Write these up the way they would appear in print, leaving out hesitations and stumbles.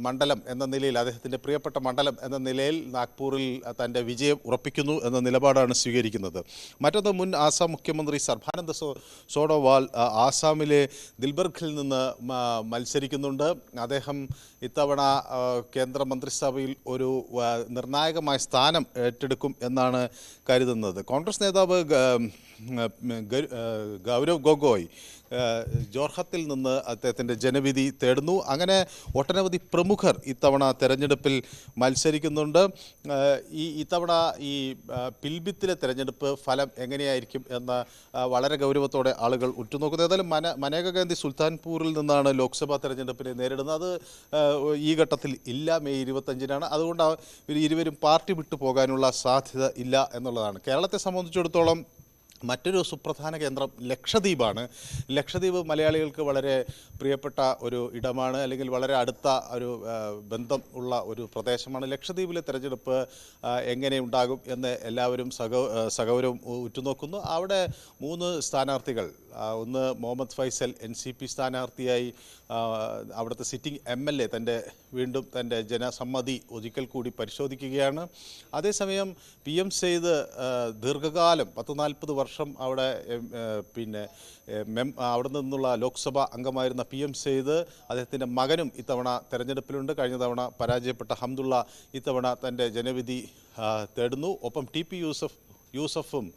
മണ്ഡലം എന്ന നിലയിൽ അദ്ദേഹത്തിൻ്റെ പ്രിയപ്പെട്ട മണ്ഡലം എന്ന നിലയിൽ നാഗ്പൂരിൽ തൻ്റെ വിജയം ഉറപ്പിക്കുന്നു എന്ന നിലപാടാണ് സ്വീകരിക്കുന്നത്. മറ്റൊന്ന്, മുൻ ആസാം മുഖ്യമന്ത്രി സർബാനന്ദ സോണോവാൾ ആസാമിലെ ദിൽബർഗിൽ നിന്ന് മത്സരിക്കുന്നുണ്ട്. അദ്ദേഹം ഇത്തവണ കേന്ദ്രമന്ത്രിസഭയിൽ ഒരു നിർണായകമായ സ്ഥാനം ഏറ്റെടുക്കും എന്നാണ് കരുതുന്നത്. കോൺഗ്രസ് നേതാവ് ഗൗരവ് ഗൊഗോയ് ജോർഹത്തിൽ നിന്ന് അദ്ദേഹത്തിൻ്റെ ജനവിധി തേടുന്നു. അങ്ങനെ ഒട്ടനവധി പ്രമുഖർ ഇത്തവണ തെരഞ്ഞെടുപ്പിൽ മത്സരിക്കുന്നുണ്ട്. ഇത്തവണ ഈ പിൽബിത്തിലെ തെരഞ്ഞെടുപ്പ് ഫലം എങ്ങനെയായിരിക്കും എന്ന് വളരെ ഗൗരവത്തോടെ ആളുകൾ ഉറ്റുനോക്കുന്നു. ഏതായാലും മനേക ഗാന്ധി സുൽത്താൻപൂരിൽ നിന്നാണ് ലോക്സഭാ തെരഞ്ഞെടുപ്പിനെ നേരിടുന്നത്. അത് ഈ ഘട്ടത്തിൽ ഇല്ല, മെയ് 25-നാണ്. അതുകൊണ്ട് ഇരുവരും പാർട്ടി വിട്ടു പോകാനുള്ള സാധ്യത ഇല്ല എന്നുള്ളതാണ്. കേരളത്തെ സംബന്ധിച്ചിടത്തോളം മറ്റൊരു സുപ്രധാന കേന്ദ്രം ലക്ഷദ്വീപാണ്. ലക്ഷദ്വീപ് മലയാളികൾക്ക് വളരെ പ്രിയപ്പെട്ട ഒരു ഇടമാണ്, അല്ലെങ്കിൽ വളരെ അടുത്ത ഒരു ബന്ധം ഉള്ള ഒരു പ്രദേശമാണ്. ലക്ഷദ്വീപിലെ തെരഞ്ഞെടുപ്പ് എങ്ങനെ ഉണ്ടാകും എന്ന് എല്ലാവരും സഗൗരവം ഉറ്റുനോക്കുന്നു. അവിടെ 3 സ്ഥാനാർത്ഥികൾ, ഒന്ന് മുഹമ്മദ് ഫൈസൽ NCP സ്ഥാനാർത്ഥിയായി അവിടുത്തെ സിറ്റിംഗ് MLA വീണ്ടും തൻ്റെ ജനസമ്മതി ഒരിക്കൽ കൂടി പരിശോധിക്കുകയാണ്. അതേസമയം PM സെയ്ദ് ദീർഘകാലം 40 വർഷം അവിടെ അവിടെ നിന്നുള്ള ലോക്സഭാ അംഗമായിരുന്ന PM സെയ്ദ്, അദ്ദേഹത്തിൻ്റെ മകനും ഇത്തവണ തെരഞ്ഞെടുപ്പിലുണ്ട്. കഴിഞ്ഞ തവണ പരാജയപ്പെട്ട ഹംദുള്ള ഇത്തവണ തൻ്റെ ജനവിധി തേടുന്നു. ഒപ്പം TP യൂസഫും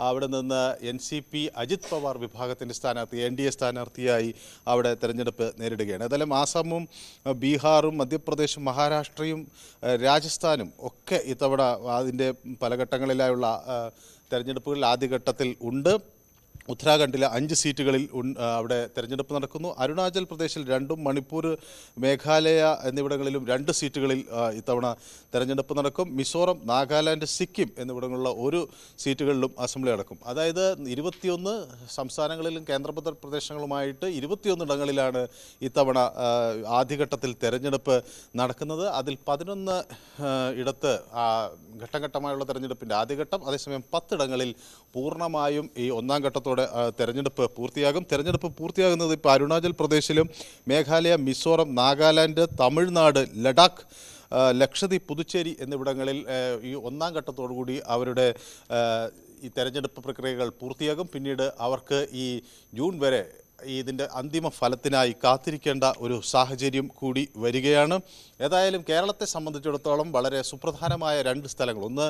അവിടെ നിന്ന് NCP അജിത് പവാർ വിഭാഗത്തിൻ്റെ സ്ഥാനാർത്ഥി, NDA സ്ഥാനാർത്ഥിയായി അവിടെ തെരഞ്ഞെടുപ്പ് നേരിടുകയാണ്. ഏതായാലും ആസാമും ബീഹാറും മധ്യപ്രദേശും മഹാരാഷ്ട്രയും രാജസ്ഥാനും ഒക്കെ ഇത്തവണ അതിൻ്റെ പല ഘട്ടങ്ങളിലായുള്ള തെരഞ്ഞെടുപ്പുകളിൽ ആദ്യഘട്ടത്തിൽ ഉണ്ട്. ഉത്തരാഖണ്ഡിലെ 5 സീറ്റുകളിൽ അവിടെ തെരഞ്ഞെടുപ്പ് നടക്കുന്നു. അരുണാചൽ പ്രദേശിൽ 2, മണിപ്പൂർ, മേഘാലയ എന്നിവിടങ്ങളിലും 2 സീറ്റുകളിൽ ഇത്തവണ തെരഞ്ഞെടുപ്പ് നടക്കും. മിസോറം, നാഗാലാൻഡ്, സിക്കിം എന്നിവിടങ്ങളിലുള്ള 1 സീറ്റുകളിലും അസംബ്ലി നടക്കും. അതായത് 21 സംസ്ഥാനങ്ങളിലും കേന്ദ്രഭരണ പ്രദേശങ്ങളുമായിട്ട് 21 ഇടങ്ങളിലാണ് ഇത്തവണ ആദ്യഘട്ടത്തിൽ തെരഞ്ഞെടുപ്പ് നടക്കുന്നത്. അതിൽ 11 ഇടത്ത് ഘട്ടം ഘട്ടമായുള്ള തെരഞ്ഞെടുപ്പിൻ്റെ ആദ്യഘട്ടം, അതേസമയം 10 ഇടങ്ങളിൽ പൂർണ്ണമായും ഈ ഒന്നാം ഘട്ടത്തോടെ തെരഞ്ഞെടുപ്പ് പൂർത്തിയാകും. തെരഞ്ഞെടുപ്പ് പൂർത്തിയാകുന്നത് ഇപ്പോൾ അരുണാചൽ പ്രദേശിലും മേഘാലയ, മിസോറം, നാഗാലാൻഡ്, തമിഴ്നാട്, ലഡാക്ക്, ലക്ഷദ്വീപ്, പുതുച്ചേരി എന്നിവിടങ്ങളിൽ ഈ ഒന്നാം ഘട്ടത്തോടുകൂടി അവരുടെ ഈ തെരഞ്ഞെടുപ്പ് പ്രക്രിയകൾ പൂർത്തിയാകും. പിന്നീട് അവർക്ക് ഈ ജൂൺ വരെ ഇതിൻ്റെ അന്തിമ ഫലത്തിനായി കാത്തിരിക്കേണ്ട ഒരു സാഹചര്യം കൂടി വരികയാണ്. ഏതായാലും കേരളത്തെ സംബന്ധിച്ചിടത്തോളം വളരെ സുപ്രധാനമായ 2 സ്ഥലങ്ങൾ, ഒന്ന്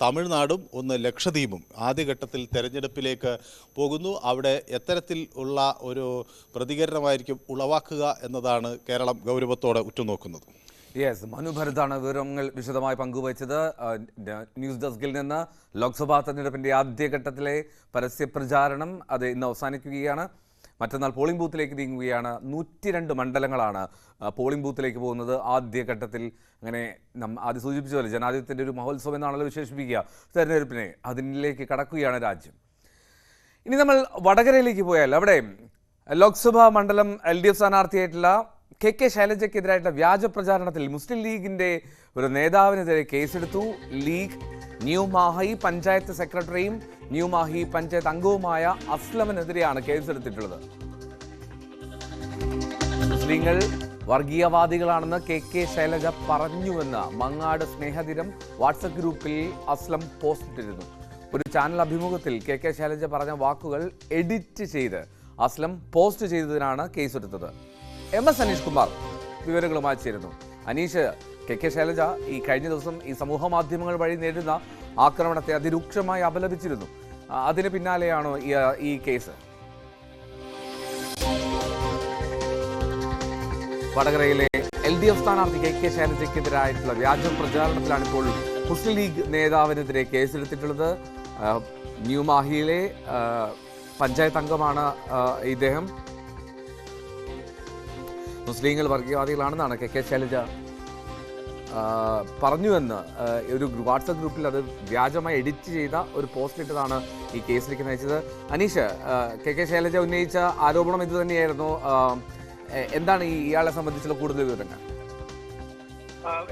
തമിഴ്നാടും ഒന്ന് ലക്ഷദ്വീപും ആദ്യഘട്ടത്തിൽ തെരഞ്ഞെടുപ്പിലേക്ക് പോകുന്നു. അവിടെ എത്തരത്തിൽ ഉള്ള ഒരു പ്രതികരണമായിരിക്കും ഉളവാക്കുക എന്നതാണ് കേരളം ഗൗരവത്തോടെ ഉറ്റുനോക്കുന്നത്. മനുഭരതാണ് വിവരങ്ങൾ വിശദമായി പങ്കുവച്ചത്. ന്യൂസ് ഡെസ്കിൽ നിന്ന് ലോക്സഭാ തെരഞ്ഞെടുപ്പിൻ്റെ ആദ്യഘട്ടത്തിലെ പരസ്യപ്രചാരണം അത് ഇന്ന് അവസാനിക്കുകയാണ്. മറ്റന്നാൾ പോളിംഗ് ബൂത്തിലേക്ക് നീങ്ങുകയാണ്. 102 മണ്ഡലങ്ങളാണ് പോളിംഗ് ബൂത്തിലേക്ക് പോകുന്നത് ആദ്യഘട്ടത്തിൽ. അങ്ങനെ ആദ്യം സൂചിപ്പിച്ച പോലെ ജനാധിപത്യത്തിൻ്റെ ഒരു മഹോത്സവം എന്നാണല്ലോ വിശേഷിപ്പിക്കുക തെരഞ്ഞെടുപ്പിനെ. അതിലേക്ക് കടക്കുകയാണ് രാജ്യം. ഇനി നമ്മൾ വടകരയിലേക്ക് പോയാൽ അവിടെ ലോക്സഭാ മണ്ഡലം LDF സ്ഥാനാർത്ഥിയായിട്ടുള്ള KK ശൈലജയ്ക്കെതിരായിട്ടുള്ള വ്യാജ പ്രചാരണത്തിൽ മുസ്ലിം ലീഗിൻ്റെ ഒരു നേതാവിനെതിരെ കേസെടുത്തു. ലീഗ് ന്യൂ മാഹി പഞ്ചായത്ത് സെക്രട്ടറിയും ന്യൂ മാഹി പഞ്ചായത്ത് അംഗവുമായ അസ്ലമിനെതിരെയാണ് കേസെടുത്തിട്ടുള്ളത്. മുസ്ലിങ്ങൾ വർഗീയവാദികളാണെന്ന് KK ശൈലജ പറഞ്ഞുവെന്ന് മങ്ങാട് സ്നേഹതീരം വാട്സപ്പ് ഗ്രൂപ്പിൽ അസ്ലം പോസ്റ്റ് ഇട്ടിരുന്നു. ഒരു ചാനൽ അഭിമുഖത്തിൽ KK ശൈലജ പറഞ്ഞ വാക്കുകൾ എഡിറ്റ് ചെയ്ത് അസ്ലം പോസ്റ്റ് ചെയ്തതിനാണ് കേസെടുത്തത്. MS അനീഷ് കുമാർ വിവരങ്ങളുമായി ചേരുന്നു. അനീഷ്, KK ശൈലജ ഈ കഴിഞ്ഞ ദിവസം ഈ സമൂഹ മാധ്യമങ്ങൾ വഴി നേരിടുന്ന ആക്രമണത്തെ അതിരൂക്ഷമായി അപലപിച്ചിരുന്നു. അതിന് പിന്നാലെയാണോ ഈ കേസ്? വടകരയിലെ LDF സ്ഥാനാർത്ഥി KK ശൈലജയ്ക്കെതിരായിട്ടുള്ള വ്യാജ പ്രചാരണത്തിലാണ് ഇപ്പോൾ മുസ്ലിം ലീഗ് നേതാവിനെതിരെ കേസെടുത്തിട്ടുള്ളത്. ന്യൂ മാഹിയിലെ പഞ്ചായത്ത് അംഗമാണ് ഇദ്ദേഹം. മുസ്ലിങ്ങൾ വർഗീയവാദികളാണെന്നാണ് KK ശൈലജ പറഞ്ഞുവെന്ന് ഒരു വാട്സപ്പ് ഗ്രൂപ്പിൽ അത് വ്യാജമായി എഡിറ്റ് ചെയ്ത ഒരു പോസ്റ്റ് ഇട്ടതാണ് ഈ കേസിലേക്ക് നയിച്ചത്. അനീഷ്, KK ശൈലജ ഉന്നയിച്ച ആരോപണം ഇത് തന്നെയായിരുന്നു. എന്താണ് ഇയാളെ സംബന്ധിച്ചുള്ള കൂടുതൽ വിവരങ്ങൾ?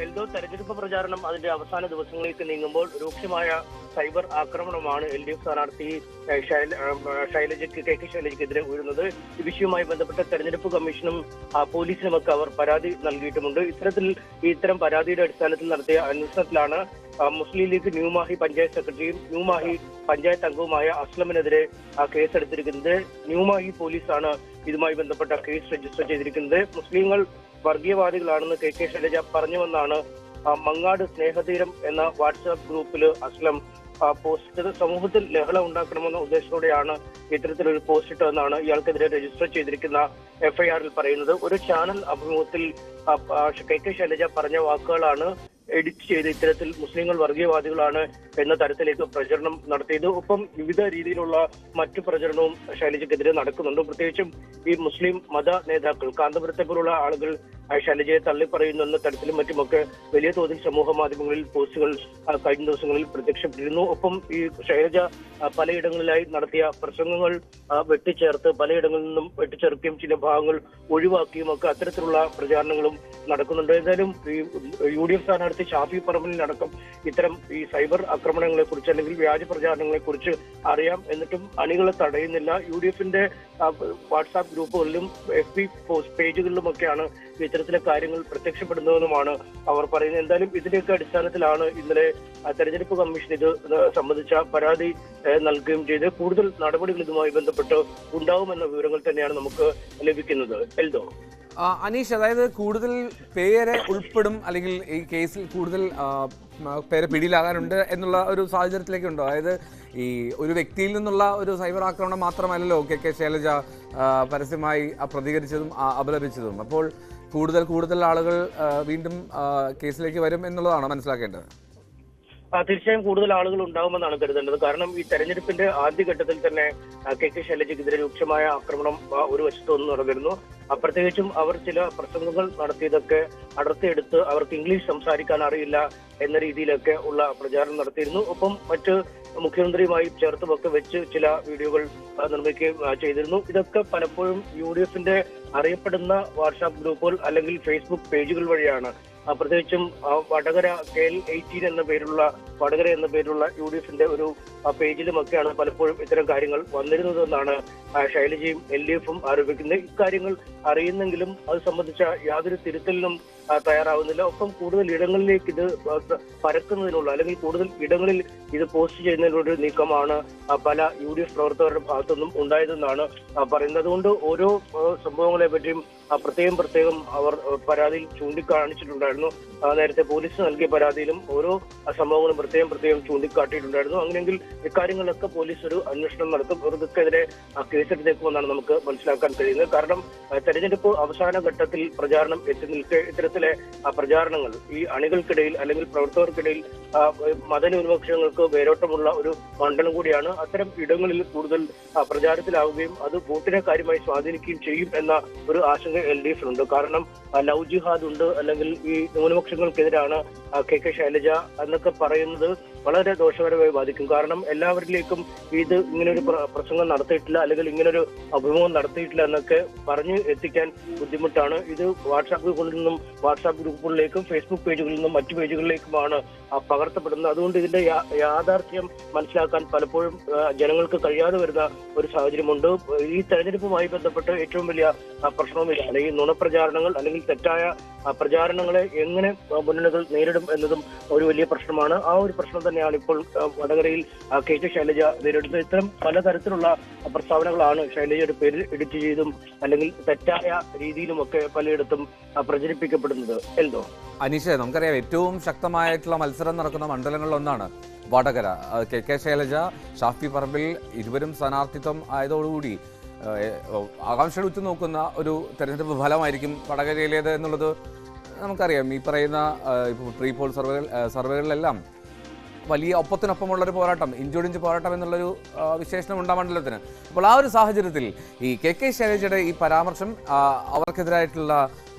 എൽദോ തെരഞ്ഞെടുപ്പ് പ്രചാരണം അതിന്റെ അവസാന ദിവസങ്ങളിലേക്ക് നീങ്ങുമ്പോൾ രൂക്ഷമായ സൈബർ ആക്രമണമാണ് LDF സ്ഥാനാർത്ഥി ശൈലജയ്ക്ക് കെ ശൈലജയ്ക്കെതിരെ ഉയരുന്നത്. ഈ വിഷയവുമായി ബന്ധപ്പെട്ട തെരഞ്ഞെടുപ്പ് കമ്മീഷനും പോലീസിനുമൊക്കെ അവർ പരാതി നൽകിയിട്ടുമുണ്ട്. ഇത്തരം പരാതിയുടെ അടിസ്ഥാനത്തിൽ നടത്തിയ അന്വേഷണത്തിലാണ് മുസ്ലിം ലീഗ് ന്യൂമാഹി പഞ്ചായത്ത് സെക്രട്ടറിയും ന്യൂമാഹി പഞ്ചായത്ത് അംഗവുമായ അസ്ലമിനെതിരെ കേസെടുത്തിരിക്കുന്നത്. ന്യൂമാഹി പോലീസാണ് ഇതുമായി ബന്ധപ്പെട്ട കേസ് രജിസ്റ്റർ ചെയ്തിരിക്കുന്നത്. മുസ്ലിങ്ങൾ വർഗീയവാദികളാണെന്ന് കെ ശൈലജ പറഞ്ഞുവെന്നാണ് മങ്ങാട് സ്നേഹതീരം എന്ന വാട്സാപ്പ് ഗ്രൂപ്പിൽ അസ്ലം പോസ്റ്റ് സമൂഹത്തിൽ ലഹള ഉണ്ടാക്കണമെന്ന ഉദ്ദേശത്തോടെയാണ് ഇത്തരത്തിലൊരു പോസ്റ്റ് ഇട്ടതെന്നാണ് ഇയാൾക്കെതിരെ രജിസ്റ്റർ ചെയ്തിരിക്കുന്ന FIR-ൽ പറയുന്നത്. ഒരു ചാനൽ അഭിമുഖത്തിൽ കെ ശൈലജ പറഞ്ഞ വാക്കുകളാണ് എഡിറ്റ് ചെയ്ത് ഇത്തരത്തിൽ മുസ്ലിങ്ങൾ വർഗീയവാദികളാണ് എന്ന തരത്തിലേക്ക് പ്രചരണം നടത്തിയത്. ഒപ്പം വിവിധ രീതിയിലുള്ള മറ്റു പ്രചരണവും ശൈലജയ്ക്കെതിരെ നടക്കുന്നുണ്ട്. പ്രത്യേകിച്ചും ഈ മുസ്ലിം മത നേതാക്കൾ കാന്തപുരത്തെ പോലുള്ള ആളുകൾ ശൈലജയെ തള്ളിപ്പറയുന്നു എന്ന തരത്തിലും മറ്റുമൊക്കെ വലിയ തോതിൽ സമൂഹ മാധ്യമങ്ങളിൽ പോസ്റ്റുകൾ കഴിഞ്ഞ ദിവസങ്ങളിൽ പ്രത്യക്ഷപ്പെട്ടിരുന്നു. ഒപ്പം ഈ ശൈലജ പലയിടങ്ങളിലായി നടത്തിയ പ്രസംഗങ്ങൾ വെട്ടിച്ചേർത്ത് പലയിടങ്ങളിൽ നിന്നും വെട്ടിച്ചേർക്കുകയും ചില ഭാഗങ്ങൾ ഒഴിവാക്കിയും ഒക്കെ അത്തരത്തിലുള്ള പ്രചാരണങ്ങളും നടക്കുന്നുണ്ട്. എന്തായാലും ഈ UDF സ്ഥാനാർത്ഥി ഷാഫി പറമ്പലിനടക്കം ഇത്തരം ഈ സൈബർ ആക്രമണങ്ങളെ കുറിച്ച് അല്ലെങ്കിൽ വ്യാജ പ്രചാരണങ്ങളെ കുറിച്ച് അറിയാം. എന്നിട്ടും അണികളെ തടയുന്നില്ല. UDF-ന്റെ വാട്സാപ്പ് ഗ്രൂപ്പുകളിലും FB പേജുകളിലുമൊക്കെയാണ് ഇത്തരത്തിലെ കാര്യങ്ങൾ പ്രത്യക്ഷപ്പെടുന്നതെന്നുമാണ് അവർ പറയുന്നത്. എന്തായാലും ഇതിന്റെയൊക്കെ അടിസ്ഥാനത്തിലാണ് ഇന്നലെ തെരഞ്ഞെടുപ്പ് കമ്മീഷൻ ഇത് സംബന്ധിച്ച പരാതി നൽകുകയും ചെയ്ത് കൂടുതൽ നടപടികൾ ഇതുമായി ബന്ധപ്പെട്ട് ഉണ്ടാവുമെന്ന വിവരങ്ങൾ തന്നെയാണ് നമുക്ക് ലഭിക്കുന്നത്. എൽദോ, അനീഷ്, അതായത് കൂടുതൽ പേരെ ഉൾപ്പെടും അല്ലെങ്കിൽ ഈ കേസിൽ കൂടുതൽ പേരെ പിടിയിലാകാനുണ്ട് എന്നുള്ള ഒരു സാഹചര്യത്തിലേക്കുണ്ടോ? അതായത് ഈ ഒരു വ്യക്തിയിൽ നിന്നുള്ള ഒരു സൈബർ ആക്രമണം മാത്രമല്ലല്ലോ കെ ശൈലജ പരസ്യമായി പ്രതികരിച്ചതും അപലപിച്ചതും. അപ്പോൾ കൂടുതൽ ആളുകൾ വീണ്ടും കേസിലേക്ക് വരും എന്നുള്ളതാണ് മനസ്സിലാക്കേണ്ടത്. തീർച്ചയായും കൂടുതൽ ആളുകൾ ഉണ്ടാകുമെന്നാണ് കരുതേണ്ടത്. കാരണം ഈ തെരഞ്ഞെടുപ്പിന്റെ ആദ്യഘട്ടത്തിൽ തന്നെ കെ ശൈലജയ്ക്കെതിരെ രൂക്ഷമായ ആക്രമണം ഒരു വശത്തുനിന്ന് നടന്നിരുന്നു. പ്രത്യേകിച്ചും അവർ ചില പ്രസംഗങ്ങൾ നടത്തിയതൊക്കെ അടർത്തിയെടുത്ത് അവർക്ക് ഇംഗ്ലീഷ് സംസാരിക്കാൻ അറിയില്ല എന്ന രീതിയിലൊക്കെ ഉള്ള പ്രചാരണം നടത്തിയിരുന്നു. ഒപ്പം മറ്റ് മുഖ്യമന്ത്രിയുമായി ചേർത്തുമൊക്കെ വെച്ച് ചില വീഡിയോകൾ നിർമ്മിക്കുകയും ചെയ്തിരുന്നു. ഇതൊക്കെ പലപ്പോഴും UDF-ന്റെ അറിയപ്പെടുന്ന വാട്സാപ്പ് ഗ്രൂപ്പുകൾ അല്ലെങ്കിൽ ഫേസ്ബുക്ക് പേജുകൾ വഴിയാണ്. പ്രത്യേകിച്ചും വടകര KL18 എന്ന പേരുള്ള UDF-ന്റെ ഒരു പേജിലുമൊക്കെയാണ് പലപ്പോഴും ഇത്തരം കാര്യങ്ങൾ വന്നിരുന്നതെന്നാണ് ശൈലജയും LDF-ഉം ആരോപിക്കുന്നത്. ഇക്കാര്യങ്ങൾ അറിയുന്നെങ്കിലും അത് സംബന്ധിച്ച യാതൊരു തിരുത്തലിനും തയ്യാറാവുന്നില്ല. ഒപ്പം കൂടുതൽ ഇടങ്ങളിലേക്ക് ഇത് പരക്കുന്നതിനുള്ള അല്ലെങ്കിൽ കൂടുതൽ ഇടങ്ങളിൽ ഇത് പോസ്റ്റ് ചെയ്യുന്നതിനുള്ള ഒരു നീക്കമാണ് പല UDF പ്രവർത്തകരുടെ ഭാഗത്തുനിന്നും ഉണ്ടായതെന്നാണ് പറയുന്നത്. അതുകൊണ്ട് ഓരോ സംഭവങ്ങളെ പറ്റിയും പ്രത്യേകം അവർ പരാതിയിൽ ചൂണ്ടിക്കാണിച്ചിട്ടുണ്ടായിരുന്നു. നേരത്തെ പോലീസ് നൽകിയ പരാതിയിലും ഓരോ സംഭവങ്ങളും പ്രത്യേകം ചൂണ്ടിക്കാട്ടിയിട്ടുണ്ടായിരുന്നു. അങ്ങനെയെങ്കിൽ ഇക്കാര്യങ്ങളിലൊക്കെ പോലീസ് ഒരു അന്വേഷണം നടത്തും. ഇവർക്കെതിരെ കേസെടുത്തേക്കുമെന്നാണ് നമുക്ക് മനസ്സിലാക്കാൻ കഴിയുന്നത്. കാരണം തെരഞ്ഞെടുപ്പ് അവസാന ഘട്ടത്തിൽ പ്രചാരണം എത്തി നിൽക്കെ ഇത്തരത്തിലെ പ്രചാരണങ്ങൾ ഈ അണികൾക്കിടയിൽ അല്ലെങ്കിൽ പ്രവർത്തകർക്കിടയിൽ മതന്യൂനപക്ഷങ്ങൾക്ക് വേരോട്ടമുള്ള ഒരു മണ്ഡലം കൂടിയാണ്. അത്തരം ഇടങ്ങളിൽ കൂടുതൽ പ്രചാരത്തിലാവുകയും അത് വോട്ടിനെ കാര്യമായി സ്വാധീനിക്കുകയും ചെയ്യും എന്ന ഒരു ആശങ്ക LDF-നുണ്ട്. കാരണം ലവ് ജിഹാദ് ഉണ്ട് അല്ലെങ്കിൽ ഈ ന്യൂനപക്ഷങ്ങൾക്കെതിരാണ് കെ ശൈലജ എന്നൊക്കെ പറയുന്നത് വളരെ ദോഷകരമായി ബാധിക്കും. കാരണം എല്ലാവരിലേക്കും ഇത് ഇങ്ങനൊരു പ്രസംഗം നടത്തിയിട്ടില്ല അല്ലെങ്കിൽ ഇങ്ങനൊരു അഭിമുഖം നടത്തിയിട്ടില്ല എന്നൊക്കെ പറഞ്ഞ് എത്തിക്കാൻ ബുദ്ധിമുട്ടാണ്. ഇത് വാട്സാപ്പ് ഗ്രൂപ്പുകളിലേക്കും ഫേസ്ബുക്ക് പേജുകളിൽ നിന്നും മറ്റു പേജുകളിലേക്കുമാണ് പകർത്തപ്പെടുന്നത്. അതുകൊണ്ട് ഇതിന്റെ യാഥാർത്ഥ്യം മനസ്സിലാക്കാൻ പലപ്പോഴും ജനങ്ങൾക്ക് കഴിയാതെ വരുന്ന ഒരു സാഹചര്യമുണ്ട്. ഈ തെരഞ്ഞെടുപ്പുമായി ബന്ധപ്പെട്ട് ഏറ്റവും വലിയ പ്രശ്നവും ഇതാണ് ഈ നുണപ്രചാരണങ്ങൾ അല്ലെങ്കിൽ തെറ്റായ പ്രചാരണങ്ങളെ എങ്ങനെ മുന്നണികൾ നേരിടും എന്നതും ഒരു വലിയ പ്രശ്നമാണ്. ആ ഒരു പ്രശ്നം തന്നെയാണ് ഇപ്പോൾ വടകരയിൽ കെ ശൈലജ നേരിടുന്നത്. ഇത്തരം പലതരത്തിലുള്ള പ്രസ്താവനകളാണ് ശൈലജയുടെ പേരിൽ എഡിറ്റ് ചെയ്തും അല്ലെങ്കിൽ തെറ്റായ രീതിയിലുമൊക്കെ പലയിടത്തും പ്രചരിപ്പിക്കപ്പെടുന്നത്. എൽദോ, അനീഷ്, നമുക്കറിയാം ഏറ്റവും ശക്തമായിട്ടുള്ള മത്സരം നടക്കുന്ന മണ്ഡലങ്ങളിലൊന്നാണ് വടകര. കെ ശൈലജ, ഷാഫി പറമ്പിൽ ഇരുവരും സ്ഥാനാർത്ഥിത്വം ആയതോടുകൂടി ആകാംക്ഷ ഉറ്റുനോക്കുന്ന ഒരു തെരഞ്ഞെടുപ്പ് ഫലമായിരിക്കും വടകരയിലേത് എന്നുള്ളത് നമുക്കറിയാം. ഈ പറയുന്ന പ്രീ പോൾ സർവേകളിലെല്ലാം വലിയ ഒപ്പത്തിനൊപ്പമുള്ളൊരു പോരാട്ടം, ഇഞ്ചോടിഞ്ച് പോരാട്ടം എന്നുള്ളൊരു വിശേഷണമുണ്ട് ആ മണ്ഡലത്തിന്. അപ്പോൾ ആ ഒരു സാഹചര്യത്തിൽ ഈ കെ ശൈലജയുടെ ഈ പരാമർശം, അവർക്കെതിരായിട്ടുള്ള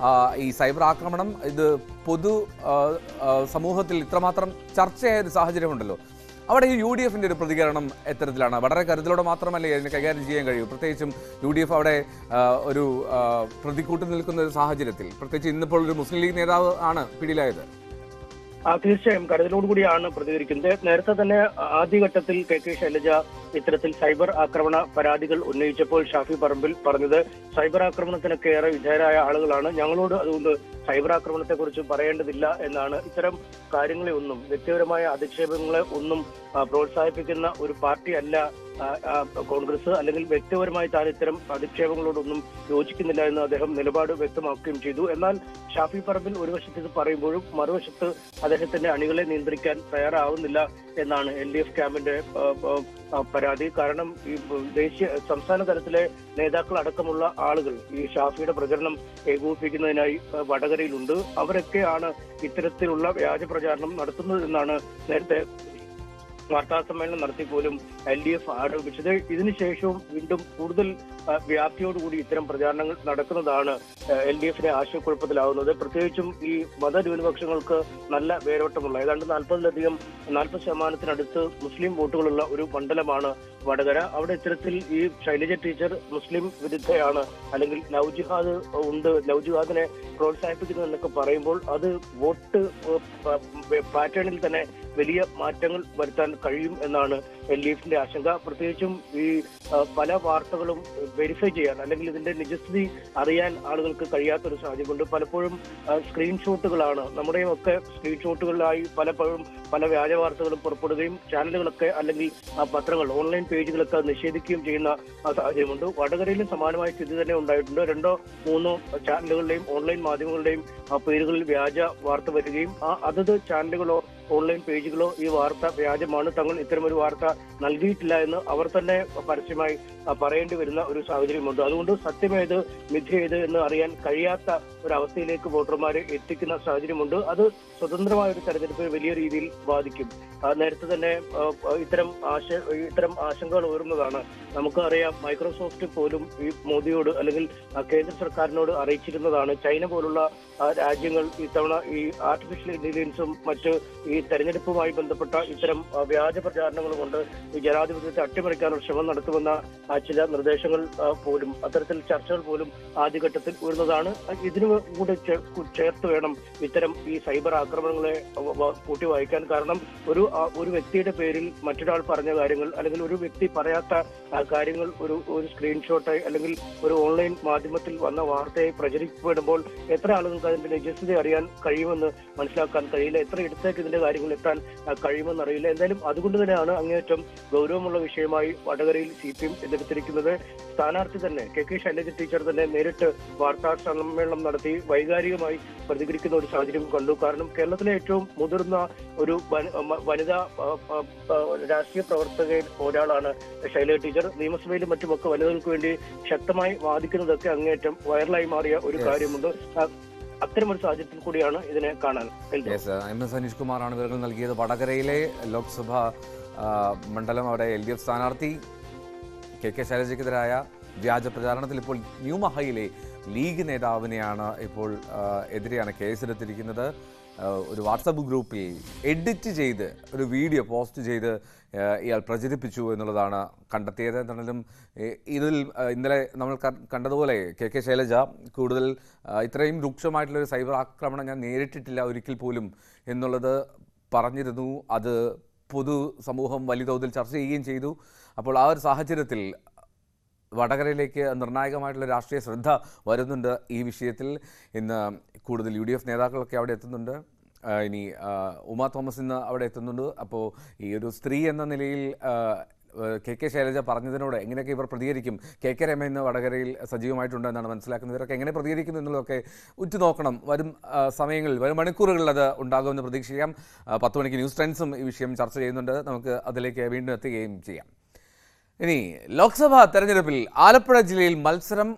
ഈ സൈബർ ആക്രമണം, ഇത് പൊതു സമൂഹത്തിൽ ഇത്രമാത്രം ചർച്ചയായ ഒരു സാഹചര്യമുണ്ടല്ലോ. അവിടെ ഈ UDF ഒരു പ്രതികരണം എത്തരത്തിലാണ്? വളരെ കരുതലോടെ മാത്രമല്ലേ അതിനെ കൈകാര്യം ചെയ്യാൻ കഴിയൂ? പ്രത്യേകിച്ചും UDF അവിടെ ഒരു പ്രതിക്കൂട്ട് നിൽക്കുന്ന ഒരു സാഹചര്യത്തിൽ, പ്രത്യേകിച്ച് ഇന്നിപ്പോൾ ഒരു മുസ്ലിം ലീഗ് നേതാവ് ആണ് പിടിയിലായത്. തീർച്ചയായും കരുതലോടുകൂടിയാണ് പ്രതികരിക്കുന്നത്. നേരത്തെ തന്നെ ആദ്യഘട്ടത്തിൽ KK ശൈലജ ഇത്തരത്തിൽ സൈബർ ആക്രമണ പരാതികൾ ഉന്നയിച്ചപ്പോൾ ഷാഫി പറമ്പിൽ പറഞ്ഞത് സൈബർ ആക്രമണത്തിനൊക്കെ ഏറെ വിധേയരായ ആളുകളാണ്, ഞങ്ങളോട് അതുകൊണ്ട് സൈബർ ആക്രമണത്തെക്കുറിച്ച് പറയേണ്ടതില്ല എന്നാണ്. ഇത്തരം കാര്യങ്ങളെ ഒന്നും, വ്യക്തിപരമായ അധിക്ഷേപങ്ങളെ ഒന്നും പ്രോത്സാഹിപ്പിക്കുന്ന ഒരു പാർട്ടി അല്ല കോൺഗ്രസ്, അല്ലെങ്കിൽ വ്യക്തിപരമായി താൻ ഇത്തരം അധിക്ഷേപങ്ങളോടൊന്നും യോജിക്കുന്നില്ല എന്ന് അദ്ദേഹം നിലപാട് വ്യക്തമാക്കുകയും ചെയ്തു. എന്നാൽ ഷാഫി പറമ്പിൽ ഒരു വശത്ത് ഇത് പറയുമ്പോഴും മറുവശത്ത് അദ്ദേഹത്തിന്റെ അണികളെ നിയന്ത്രിക്കാൻ തയ്യാറാവുന്നില്ല എന്നാണ് LDF ക്യാമ്പിന്റെ പരാതി. കാരണം ഈ സംസ്ഥാന തലത്തിലെ നേതാക്കൾ അടക്കമുള്ള ആളുകൾ ഈ ഷാഫിയുടെ പ്രചരണം ഏകോപിപ്പിക്കുന്നതിനായി വടകരയിലുണ്ട്. അവരൊക്കെയാണ് ഇത്തരത്തിലുള്ള വ്യാജ പ്രചാരണം നടത്തുന്നതെന്നാണ് നേരത്തെ വാർത്താ സമ്മേളനം നടത്തി പോലും LDF ആരോപിച്ചത്. ഇതിനുശേഷവും വീണ്ടും കൂടുതൽ വ്യാപ്തിയോടുകൂടി ഇത്തരം പ്രചാരണങ്ങൾ നടക്കുന്നതാണ് LDFനെ ആശയക്കുഴപ്പത്തിലാവുന്നത്. പ്രത്യേകിച്ചും ഈ മതന്യൂനപക്ഷങ്ങൾക്ക് നല്ല വേരോട്ടമുള്ള ഏതാണ്ട് 40% മുസ്ലിം വോട്ടുകളുള്ള ഒരു മണ്ഡലമാണ് വടകര. അവിടെ ഇത്തരത്തിൽ ഈ ശൈലജ ടീച്ചർ മുസ്ലിം വിരുദ്ധയാണ്, അല്ലെങ്കിൽ ലവ് ജിഹാദ് ഉണ്ട്, ലവ് ജിഹാദിനെ പ്രോത്സാഹിപ്പിക്കുന്നു എന്നൊക്കെ പറയുമ്പോൾ അത് വോട്ട് പാറ്റേണിൽ തന്നെ വലിയ മാറ്റങ്ങൾ വരുത്താൻ കഴിയും എന്നാണ് LDFന്റെ ആശങ്ക. പ്രത്യേകിച്ചും ഈ പല വാർത്തകളും വെരിഫൈ ചെയ്യാൻ, അല്ലെങ്കിൽ ഇതിന്റെ നിജസ്ഥിതി അറിയാൻ ആളുകൾക്ക് കഴിയാത്തൊരു സാഹചര്യമുണ്ട്. പലപ്പോഴും സ്ക്രീൻഷോട്ടുകളാണ്, നമ്മുടെയും ഒക്കെ സ്ക്രീൻഷോട്ടുകളിലായി പലപ്പോഴും പല വ്യാജ വാർത്തകളും പുറപ്പെടുകയും ചാനലുകളൊക്കെ അല്ലെങ്കിൽ പത്രങ്ങൾ, ഓൺലൈൻ പേജുകളൊക്കെ നിഷേധിക്കുകയും ചെയ്യുന്ന സാഹചര്യമുണ്ട്. വടകരയിലും സമാനമായ സ്ഥിതി തന്നെ ഉണ്ടായിട്ടുണ്ട്. 2-3 ചാനലുകളുടെയും ഓൺലൈൻ മാധ്യമങ്ങളുടെയും പേരുകളിൽ വ്യാജ വാർത്ത വരികയും അതത് ചാനലുകളോ ഓൺലൈൻ പേജുകളോ ഈ വാർത്ത വ്യാജമാണ്, തങ്ങൾ ഇത്തരമൊരു വാർത്ത നൽകിയിട്ടില്ല എന്ന് അവർ തന്നെ പരസ്യമായി പറയേണ്ടി വരുന്ന ഒരു സാഹചര്യമുണ്ട്. അതുകൊണ്ട് സത്യമേത് മിഥ്യേത് എന്ന് അറിയാൻ കഴിയാത്ത ഒരവസ്ഥയിലേക്ക് വോട്ടർമാരെ എത്തിക്കുന്ന സാഹചര്യമുണ്ട്. അത് സ്വതന്ത്രമായ ഒരു തെരഞ്ഞെടുപ്പിനെ വലിയ രീതിയിൽ ബാധിക്കും. നേരത്തെ തന്നെ ഇത്തരം ആശങ്കകൾ ഉയർന്നതാണ്. നമുക്കറിയാം, മൈക്രോസോഫ്റ്റ് പോലും ഈ മോദിയോട് അല്ലെങ്കിൽ കേന്ദ്ര സർക്കാരിനോട് അറിയിച്ചിരുന്നതാണ് ചൈന പോലുള്ള രാജ്യങ്ങൾ ഇത്തവണ ഈ ആർട്ടിഫിഷ്യൽ ഇന്റലിജൻസും മറ്റ് ഈ തെരഞ്ഞെടുപ്പുമായി ബന്ധപ്പെട്ട ഇത്തരം വ്യാജ പ്രചാരണങ്ങൾ കൊണ്ട് ഈ ജനാധിപത്യത്തെ അട്ടിമറിക്കാനുള്ള ശ്രമം നടത്തുമെന്ന ചില നിർദ്ദേശങ്ങൾ പോലും, അത്തരത്തിൽ ചർച്ചകൾ പോലും ആദ്യഘട്ടത്തിൽ ഉയർന്നതാണ്. ഇതിനു കൂടെ ചേർത്ത് വേണം ഇത്തരം ഈ സൈബർ ആക്രമണങ്ങളെ കൂട്ടി വായിക്കാൻ. കാരണം ഒരു വ്യക്തിയുടെ പേരിൽ മറ്റൊരാൾ പറഞ്ഞ കാര്യങ്ങൾ, അല്ലെങ്കിൽ ഒരു വ്യക്തി പറയാത്ത കാര്യങ്ങൾ ഒരു സ്ക്രീൻഷോട്ടായി അല്ലെങ്കിൽ ഒരു ഓൺലൈൻ മാധ്യമത്തിൽ വന്ന വാർത്തയായി പ്രചരിക്കപ്പെടുമ്പോൾ എത്ര ആളുകൾക്ക് അതിന്റെ നിജസ്ഥിതി അറിയാൻ കഴിയുമെന്ന് മനസ്സിലാക്കാൻ കഴിയില്ല, എത്ര ഇടത്തേക്ക് ഇതിന്റെ കാര്യങ്ങൾ എത്താൻ കഴിയുമെന്നറിയില്ല. എന്തായാലും അതുകൊണ്ട് തന്നെയാണ് അങ്ങേയറ്റം ഗൗരവമുള്ള വിഷയമായി വടകരയിൽ CPM എതിർത്തിരിക്കുന്നത്. സ്ഥാനാർത്ഥി തന്നെ KK ശൈലജ ടീച്ചർ തന്നെ നേരിട്ട് വാർത്താ സമ്മേളനം നടത്തി വൈകാരികമായി പ്രതികരിക്കുന്ന ഒരു സാഹചര്യം കണ്ടു. കാരണം കേരളത്തിലെ ഏറ്റവും മുതിർന്ന ഒരു വനിതാ രാഷ്ട്രീയ പ്രവർത്തകയിൽ ഒരാളാണ് ശൈലജ ടീച്ചർ. നിയമസഭയിലും മറ്റുമൊക്കെ വനിതകൾക്ക് വേണ്ടി ശക്തമായി വാദിക്കുന്നതൊക്കെ അങ്ങേയറ്റം വൈറലായി മാറിയ ഒരു കാര്യമുണ്ട്. അത്തരമൊരു സാഹചര്യത്തിൽ കൂടിയാണ് ഇതിനെ കാണാൻ. അനീഷ് കുമാറാണ് വിവരങ്ങൾ നൽകിയത്. വടകരയിലെ ലോക്സഭാ മണ്ഡലം അവിടെ LDF സ്ഥാനാർത്ഥി KK ശൈലജയ്ക്കെതിരായ വ്യാജ പ്രചാരണത്തിൽ ഇപ്പോൾ ന്യൂമഹയിലെ ലീഗ് നേതാവിനെയാണ് ഇപ്പോൾ എതിരെയാണ് കേസെടുത്തിരിക്കുന്നത്. ഒരു വാട്സപ്പ് ഗ്രൂപ്പിൽ എഡിറ്റ് ചെയ്ത് ഒരു വീഡിയോ പോസ്റ്റ് ചെയ്ത് ഇയാൾ പ്രചരിപ്പിച്ചു എന്നുള്ളതാണ് കണ്ടെത്തിയത്. എന്നാലും ഇതിൽ ഇന്നലെ നമ്മൾ കണ്ടതുപോലെ KK ശൈലജ കൂടുതൽ ഇത്രയും രൂക്ഷമായിട്ടുള്ളൊരു സൈബർ ആക്രമണം ഞാൻ നേരിട്ടിട്ടില്ല ഒരിക്കൽ പോലും എന്നുള്ളത് പറഞ്ഞിരുന്നു. അത് പൊതുസമൂഹം വലിയ തോതിൽ ചർച്ച ചെയ്യുകയും ചെയ്തു. അപ്പോൾ ആ ഒരു സാഹചര്യത്തിൽ വടകരയിലേക്ക് നിർണായകമായിട്ടുള്ള രാഷ്ട്രീയ ശ്രദ്ധ വരുന്നുണ്ട് ഈ വിഷയത്തിൽ. ഇന്ന് കൂടുതൽ UDF നേതാക്കളൊക്കെ അവിടെ എത്തുന്നുണ്ട്. ഇനി ഉമാ തോമസ് ഇന്ന് അവിടെ എത്തുന്നുണ്ട്. അപ്പോൾ ഈ ഒരു സ്ത്രീ എന്ന നിലയിൽ KK ശൈലജ പറഞ്ഞതിനോട് എങ്ങനെയൊക്കെ ഇവർ പ്രതികരിക്കും? KK രമ ഇന്ന് വടകരയിൽ സജീവമായിട്ടുണ്ട് എന്നാണ് മനസ്സിലാക്കുന്നത്. ഇവരൊക്കെ എങ്ങനെ പ്രതികരിക്കുന്നു എന്നുള്ളതൊക്കെ ഉറ്റുനോക്കണം. വരും സമയങ്ങളിൽ, വരും മണിക്കൂറുകളിൽ അത് ഉണ്ടാകുമെന്ന് പ്രതീക്ഷിക്കാം. 10 മണിക്ക് ന്യൂസ് ട്രെൻഡ്സും ഈ വിഷയം ചർച്ച ചെയ്യുന്നുണ്ട്. നമുക്ക് അതിലേക്ക് വീണ്ടും എത്തുകയും ചെയ്യാം. ഇനി ലോക്സഭാ തെരഞ്ഞെടുപ്പിൽ ആലപ്പുഴ ജില്ലയിൽ മത്സരം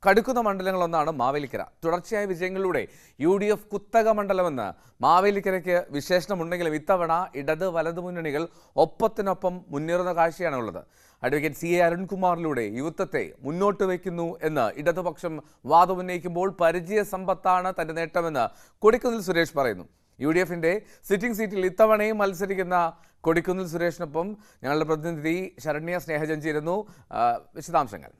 കടുക്കുന്ന മണ്ഡലങ്ങളൊന്നാണ് മാവേലിക്കര. തുടർച്ചയായ വിജയങ്ങളിലൂടെ UDF കുത്തക മണ്ഡലമെന്ന് മാവേലിക്കരയ്ക്ക് വിശേഷണമുണ്ടെങ്കിലും ഇത്തവണ ഇടത് വലതു മുന്നണികൾ ഒപ്പത്തിനൊപ്പം മുന്നേറുന്ന കാഴ്ചയാണ് ഉള്ളത്. അഡ്വക്കേറ്റ് CA അരുൺകുമാറിലൂടെ യുവത്വത്തെ മുന്നോട്ട് വയ്ക്കുന്നു എന്ന് ഇടതുപക്ഷം വാദമുന്നയിക്കുമ്പോൾ പരിചയ സമ്പത്താണ് തന്റെ നേട്ടമെന്ന് കൊടിക്കുന്നിൽ സുരേഷ് പറയുന്നു. UDFിന്റെ സിറ്റിംഗ് സീറ്റിൽ ഇത്തവണയും മത്സരിക്കുന്ന കൊടിക്കുന്നിൽ സുരേഷിനൊപ്പം ഞങ്ങളുടെ പ്രതിനിധി ശരണ്യ സ്നേഹജൻ ചേരുന്നു. വിശദാംശങ്ങൾ.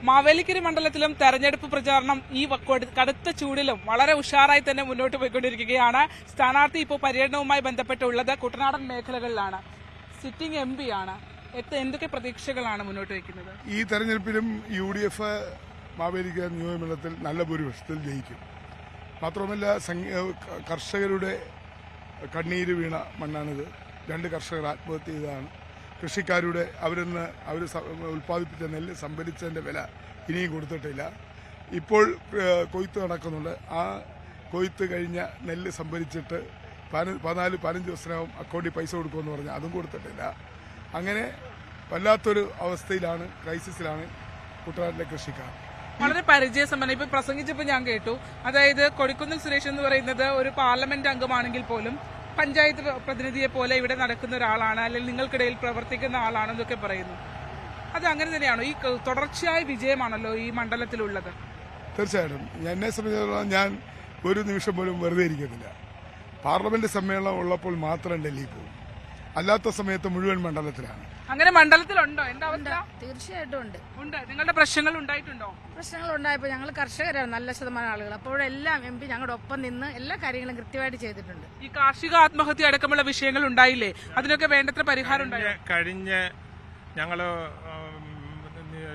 മാവേലിക്കര മണ്ഡലത്തിലും തെരഞ്ഞെടുപ്പ് പ്രചാരണം ഈ കടുത്ത ചൂടിലും വളരെ ഉഷാറായി തന്നെ മുന്നോട്ട് പോയിക്കൊണ്ടിരിക്കുകയാണ്. സ്ഥാനാർത്ഥി ഇപ്പോൾ പര്യടനവുമായി ബന്ധപ്പെട്ടുള്ളത് കുട്ടനാടൻ മേഖലകളിലാണ്. സിറ്റിംഗ് MP ആണ്. എന്തൊക്കെ പ്രതീക്ഷകളാണ് മുന്നോട്ട് വയ്ക്കുന്നത്? ഈ തെരഞ്ഞെടുപ്പിലും UDF മാവേലിക്കര നിയോജകമണ്ഡലത്തിൽ നല്ല ഭൂരിപക്ഷത്തിൽ ജയിക്കും. മാത്രമല്ല കർഷകരുടെ കണ്ണീര് വീണ മണ്ണാണിത്. 2 കർഷകർ ആത്മഹത്യ ചെയ്തതാണ്. കൃഷിക്കാരുടെ അവർ ഉൽപ്പാദിപ്പിച്ച നെല്ല് സംഭരിച്ചതിൻ്റെ വില ഇനിയും കൊടുത്തിട്ടില്ല. ഇപ്പോൾ കൊയ്ത്ത് നടക്കുന്നുണ്ട്. ആ കൊയ്ത്ത് കഴിഞ്ഞ നെല്ല് സംഭരിച്ചിട്ട് 14-15 ദിവസത്തിനകം അക്കൗണ്ടിൽ പൈസ കൊടുക്കുമെന്ന് പറഞ്ഞാൽ അതും കൊടുത്തിട്ടില്ല. അങ്ങനെ വല്ലാത്തൊരു അവസ്ഥയിലാണ്, ക്രൈസിസിലാണ് കുട്ടനാട്ടിലെ കൃഷിക്കാർ. വളരെ പരിചയസമ്പന്നം. ഇപ്പൊ പ്രസംഗിച്ചപ്പോൾ ഞാൻ കേട്ടു, അതായത് കൊടിക്കുന്നിൽ സുരേഷ് എന്ന് പറയുന്നത് ഒരു പാർലമെന്റ് അംഗമാണെങ്കിൽ പോലും പഞ്ചായത്ത് പ്രതിനിധിയെ പോലെ ഇവിടെ നടക്കുന്ന ഒരാളാണ്, അല്ലെങ്കിൽ നിങ്ങൾക്കിടയിൽ പ്രവർത്തിക്കുന്ന ആളാണെന്നൊക്കെ പറയുന്നു. അത് അങ്ങനെ തന്നെയാണോ? ഈ തുടർച്ചയായ വിജയമാണല്ലോ ഈ മണ്ഡലത്തിലുള്ളത്. തീർച്ചയായിട്ടും എന്നെ സംബന്ധിച്ചിടത്തോളം ഞാൻ ഒരു നിമിഷം പോലും വെറുതെ ഇരിക്കുന്നില്ല. പാർലമെന്റ് സമ്മേളനം ഉള്ളപ്പോൾ മാത്രം ഡൽഹിയിൽ പോകും, അല്ലാത്ത സമയത്ത് മുഴുവൻ മണ്ഡലത്തിലാണ്. അങ്ങനെ മണ്ഡലത്തിലുണ്ടോ? എന്താ അവസ്ഥ? തീർച്ചയായിട്ടും ഉണ്ട്. നിങ്ങളുടെ പ്രശ്നങ്ങൾ ഉണ്ടായിട്ടുണ്ടോ? പ്രശ്നങ്ങൾ ഉണ്ടായപ്പോൾ ഞങ്ങൾ കർഷകരാണ് നല്ല ശതമാനം ആളുകൾ. അപ്പോഴെല്ലാം MP ഞങ്ങളുടെ ഒപ്പം നിന്ന് എല്ലാ കാര്യങ്ങളും കൃത്യമായിട്ട് ചെയ്തിട്ടുണ്ട്. ഈ കാർഷിക ആത്മഹത്യ അടക്കമുള്ള വിഷയങ്ങൾ ഉണ്ടായില്ലേ? അതിനൊക്കെ വേണ്ടത്ര പരിഹാരം ഉണ്ടായോ? കഴിഞ്ഞ ഞങ്ങള്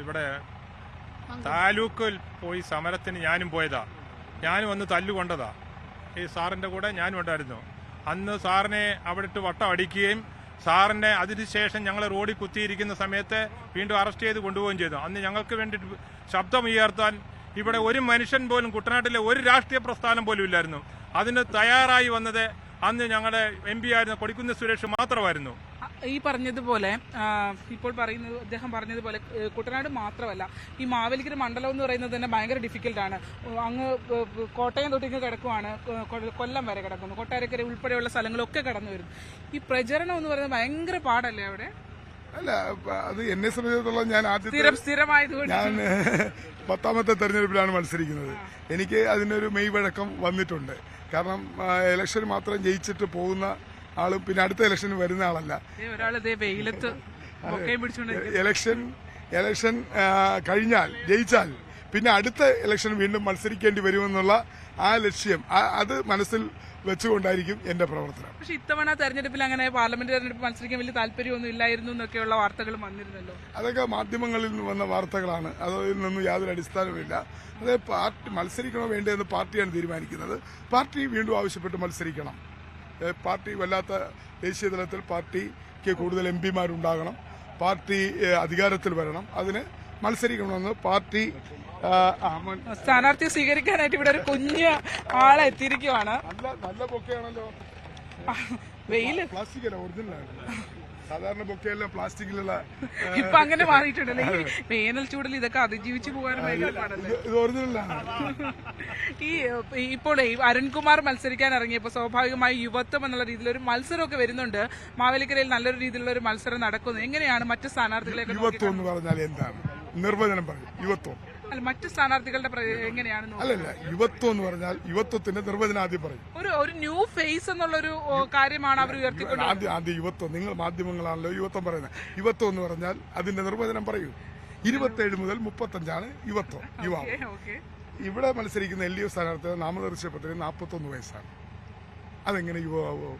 ഇവിടെ താലൂക്കിൽ പോയി സമരത്തിന് ഞാനും പോയതാ. ഞാനും ഒന്ന് തല്ലുകൊണ്ടതാ. ഈ സാറിന്റെ കൂടെ ഞാനും ഉണ്ടായിരുന്നു. അന്ന് സാറിനെ അവിടെ ഇട്ട് വട്ടം അടിക്കുകയും സാറിനെ അതിനുശേഷം ഞങ്ങൾ റോഡിൽ കുത്തിയിരിക്കുന്ന സമയത്ത് വീണ്ടും അറസ്റ്റ് ചെയ്ത് കൊണ്ടുപോവുകയും ചെയ്തു. അന്ന് ഞങ്ങൾക്ക് വേണ്ടിയിട്ട് ശബ്ദമുയർത്താൻ ഇവിടെ ഒരു മനുഷ്യൻ പോലും, കുട്ടനാട്ടിലെ ഒരു രാഷ്ട്രീയ പ്രസ്ഥാനം പോലും ഇല്ലായിരുന്നു. അതിന് തയ്യാറായി വന്നത് അന്ന് ഞങ്ങളുടെ MP ആയിരുന്ന കൊടിക്കുന്നിൽ സുരേഷ് മാത്രമായിരുന്നു. ഈ പറഞ്ഞതുപോലെ ഇപ്പോൾ പറയുന്നത് അദ്ദേഹം പറഞ്ഞതുപോലെ കുട്ടനാട് മാത്രമല്ല, ഈ മാവേലിക്കര മണ്ഡലം എന്ന് പറയുന്നത് തന്നെ ഭയങ്കര ഡിഫിക്കൽട്ടാണ്. അങ്ങ് കോട്ടയം തൊട്ടിങ്ങ് കിടക്കുവാണ്, കൊല്ലം വരെ കിടക്കുന്നു, കൊട്ടാരക്കര ഉൾപ്പെടെയുള്ള സ്ഥലങ്ങളൊക്കെ കടന്നു വരുന്നു. ഈ പ്രചരണം എന്ന് പറയുന്നത് ഭയങ്കര പാടല്ലേ അവിടെ? അല്ല, അത് എന്നെ സംബന്ധിച്ചിടത്തോളം ഞാൻ സ്ഥിരമായതുകൊണ്ട് ഞാൻ 10ാമത്തെ തെരഞ്ഞെടുപ്പിലാണ് മത്സരിക്കുന്നത്. എനിക്ക് അതിനൊരു മെയ്വഴക്കം വന്നിട്ടുണ്ട്. കാരണം ഇലക്ഷൻ മാത്രം ജയിച്ചിട്ട് പോകുന്ന ആളും പിന്നെ അടുത്ത ഇലക്ഷന് വരുന്ന ആളല്ല. ഇലക്ഷൻ കഴിഞ്ഞാൽ ജയിച്ചാൽ പിന്നെ അടുത്ത ഇലക്ഷൻ വീണ്ടും മത്സരിക്കേണ്ടി വരുമെന്നുള്ള ആ ലക്ഷ്യം അത് മനസ്സിൽ വെച്ചുകൊണ്ടായിരിക്കും എന്റെ പ്രവർത്തനം. പക്ഷെ ഇത്തവണ തെരഞ്ഞെടുപ്പിൽ അങ്ങനെ പാർലമെന്റ് തെരഞ്ഞെടുപ്പ് മത്സരിക്കാൻ വലിയ താല്പര്യമൊന്നും ഇല്ലായിരുന്നു എന്നൊക്കെയുള്ള വാർത്തകൾ വന്നിരുന്നല്ലോ. അതൊക്കെ മാധ്യമങ്ങളിൽ നിന്ന് വന്ന വാർത്തകളാണ്. അതിൽ നിന്നും യാതൊരു അടിസ്ഥാനവുമില്ല. അത് പാർട്ടി മത്സരിക്കണോ വേണ്ടതെന്ന് പാർട്ടിയാണ് തീരുമാനിക്കുന്നത്. പാർട്ടി വീണ്ടും ആവശ്യപ്പെട്ട് മത്സരിക്കണം. പാർട്ടി വല്ലാത്ത ദേശീയ തലത്തിൽ പാർട്ടിക്ക് കൂടുതൽ MP മാരുണ്ടാകണം, പാർട്ടി അധികാരത്തിൽ വരണം, അതിന് മത്സരിക്കണമെന്ന് പാർട്ടി സ്ഥാനാർത്ഥിയെ സ്വീകരിക്കാനായിട്ട് ഇവിടെ ഒരു കുഞ്ഞ് ആളെ എത്തിയിരിക്കുവാണ്. നല്ല ബൊക്കെയാണല്ലോ. വെയില് പ്ലാസ്റ്റിക്കല്ല, ഒറിജിനലാണ്. സാധാരണ ബൊക്കെയെല്ലാം പ്ലാസ്റ്റിക്കിലുള്ള. ഇപ്പൊ അങ്ങനെ മാറിയിട്ടുണ്ടല്ലോ. ഈ വേനൽ ചൂടിൽ ഇതൊക്കെ അതിജീവിച്ചു പോകാനും ഇത് ഒറിജിനലാണ്. ഇപ്പോൾ അരുൺകുമാർ മത്സരിക്കാൻ ഇറങ്ങിയപ്പോൾ സ്വാഭാവികമായി യുവത്വം എന്നുള്ള രീതിയിൽ ഒരു മത്സരമൊക്കെ വരുന്നുണ്ട്. മാവേലിക്കരയിൽ നല്ലൊരു രീതിയിലുള്ള ഒരു മത്സരം നടക്കുന്നു. എങ്ങനെയാണ് മറ്റ് സ്ഥാനാർത്ഥികളെ? യുവത്വം എന്ന് പറഞ്ഞാൽ എന്താണ്? നിർവചനം പറയും. യുവത്വം അല്ല, മറ്റ് സ്ഥാനാർത്ഥികളുടെ എങ്ങനെയാണ്? അല്ലല്ല, യുവത്വം എന്ന് പറഞ്ഞാൽ യുവത്വത്തിന്റെ നിർവചനം ആദ്യം പറയും. ഒരു ന്യൂ ഫേസ് എന്നുള്ളൊരു കാര്യമാണ് അവർ ഉയർത്തിക്കൊണ്ടത്. ആദ്യം യുവത്വം. നിങ്ങൾ മാധ്യമങ്ങളാണല്ലോ യുവത്വം പറയുന്നത്. യുവത്വം എന്ന് പറഞ്ഞാൽ അതിന്റെ നിർവചനം പറയൂ. 27 മുതൽ 35 യുവത്വം, യുവാവ്. ഇവിടെ മത്സരിക്കുന്ന LDF സ്ഥാനാർത്ഥിയുടെ നാമനിർദ്ദേശ പത്രിക 41 വയസ്സാണ്. അതെങ്ങനെ യുവാവോ?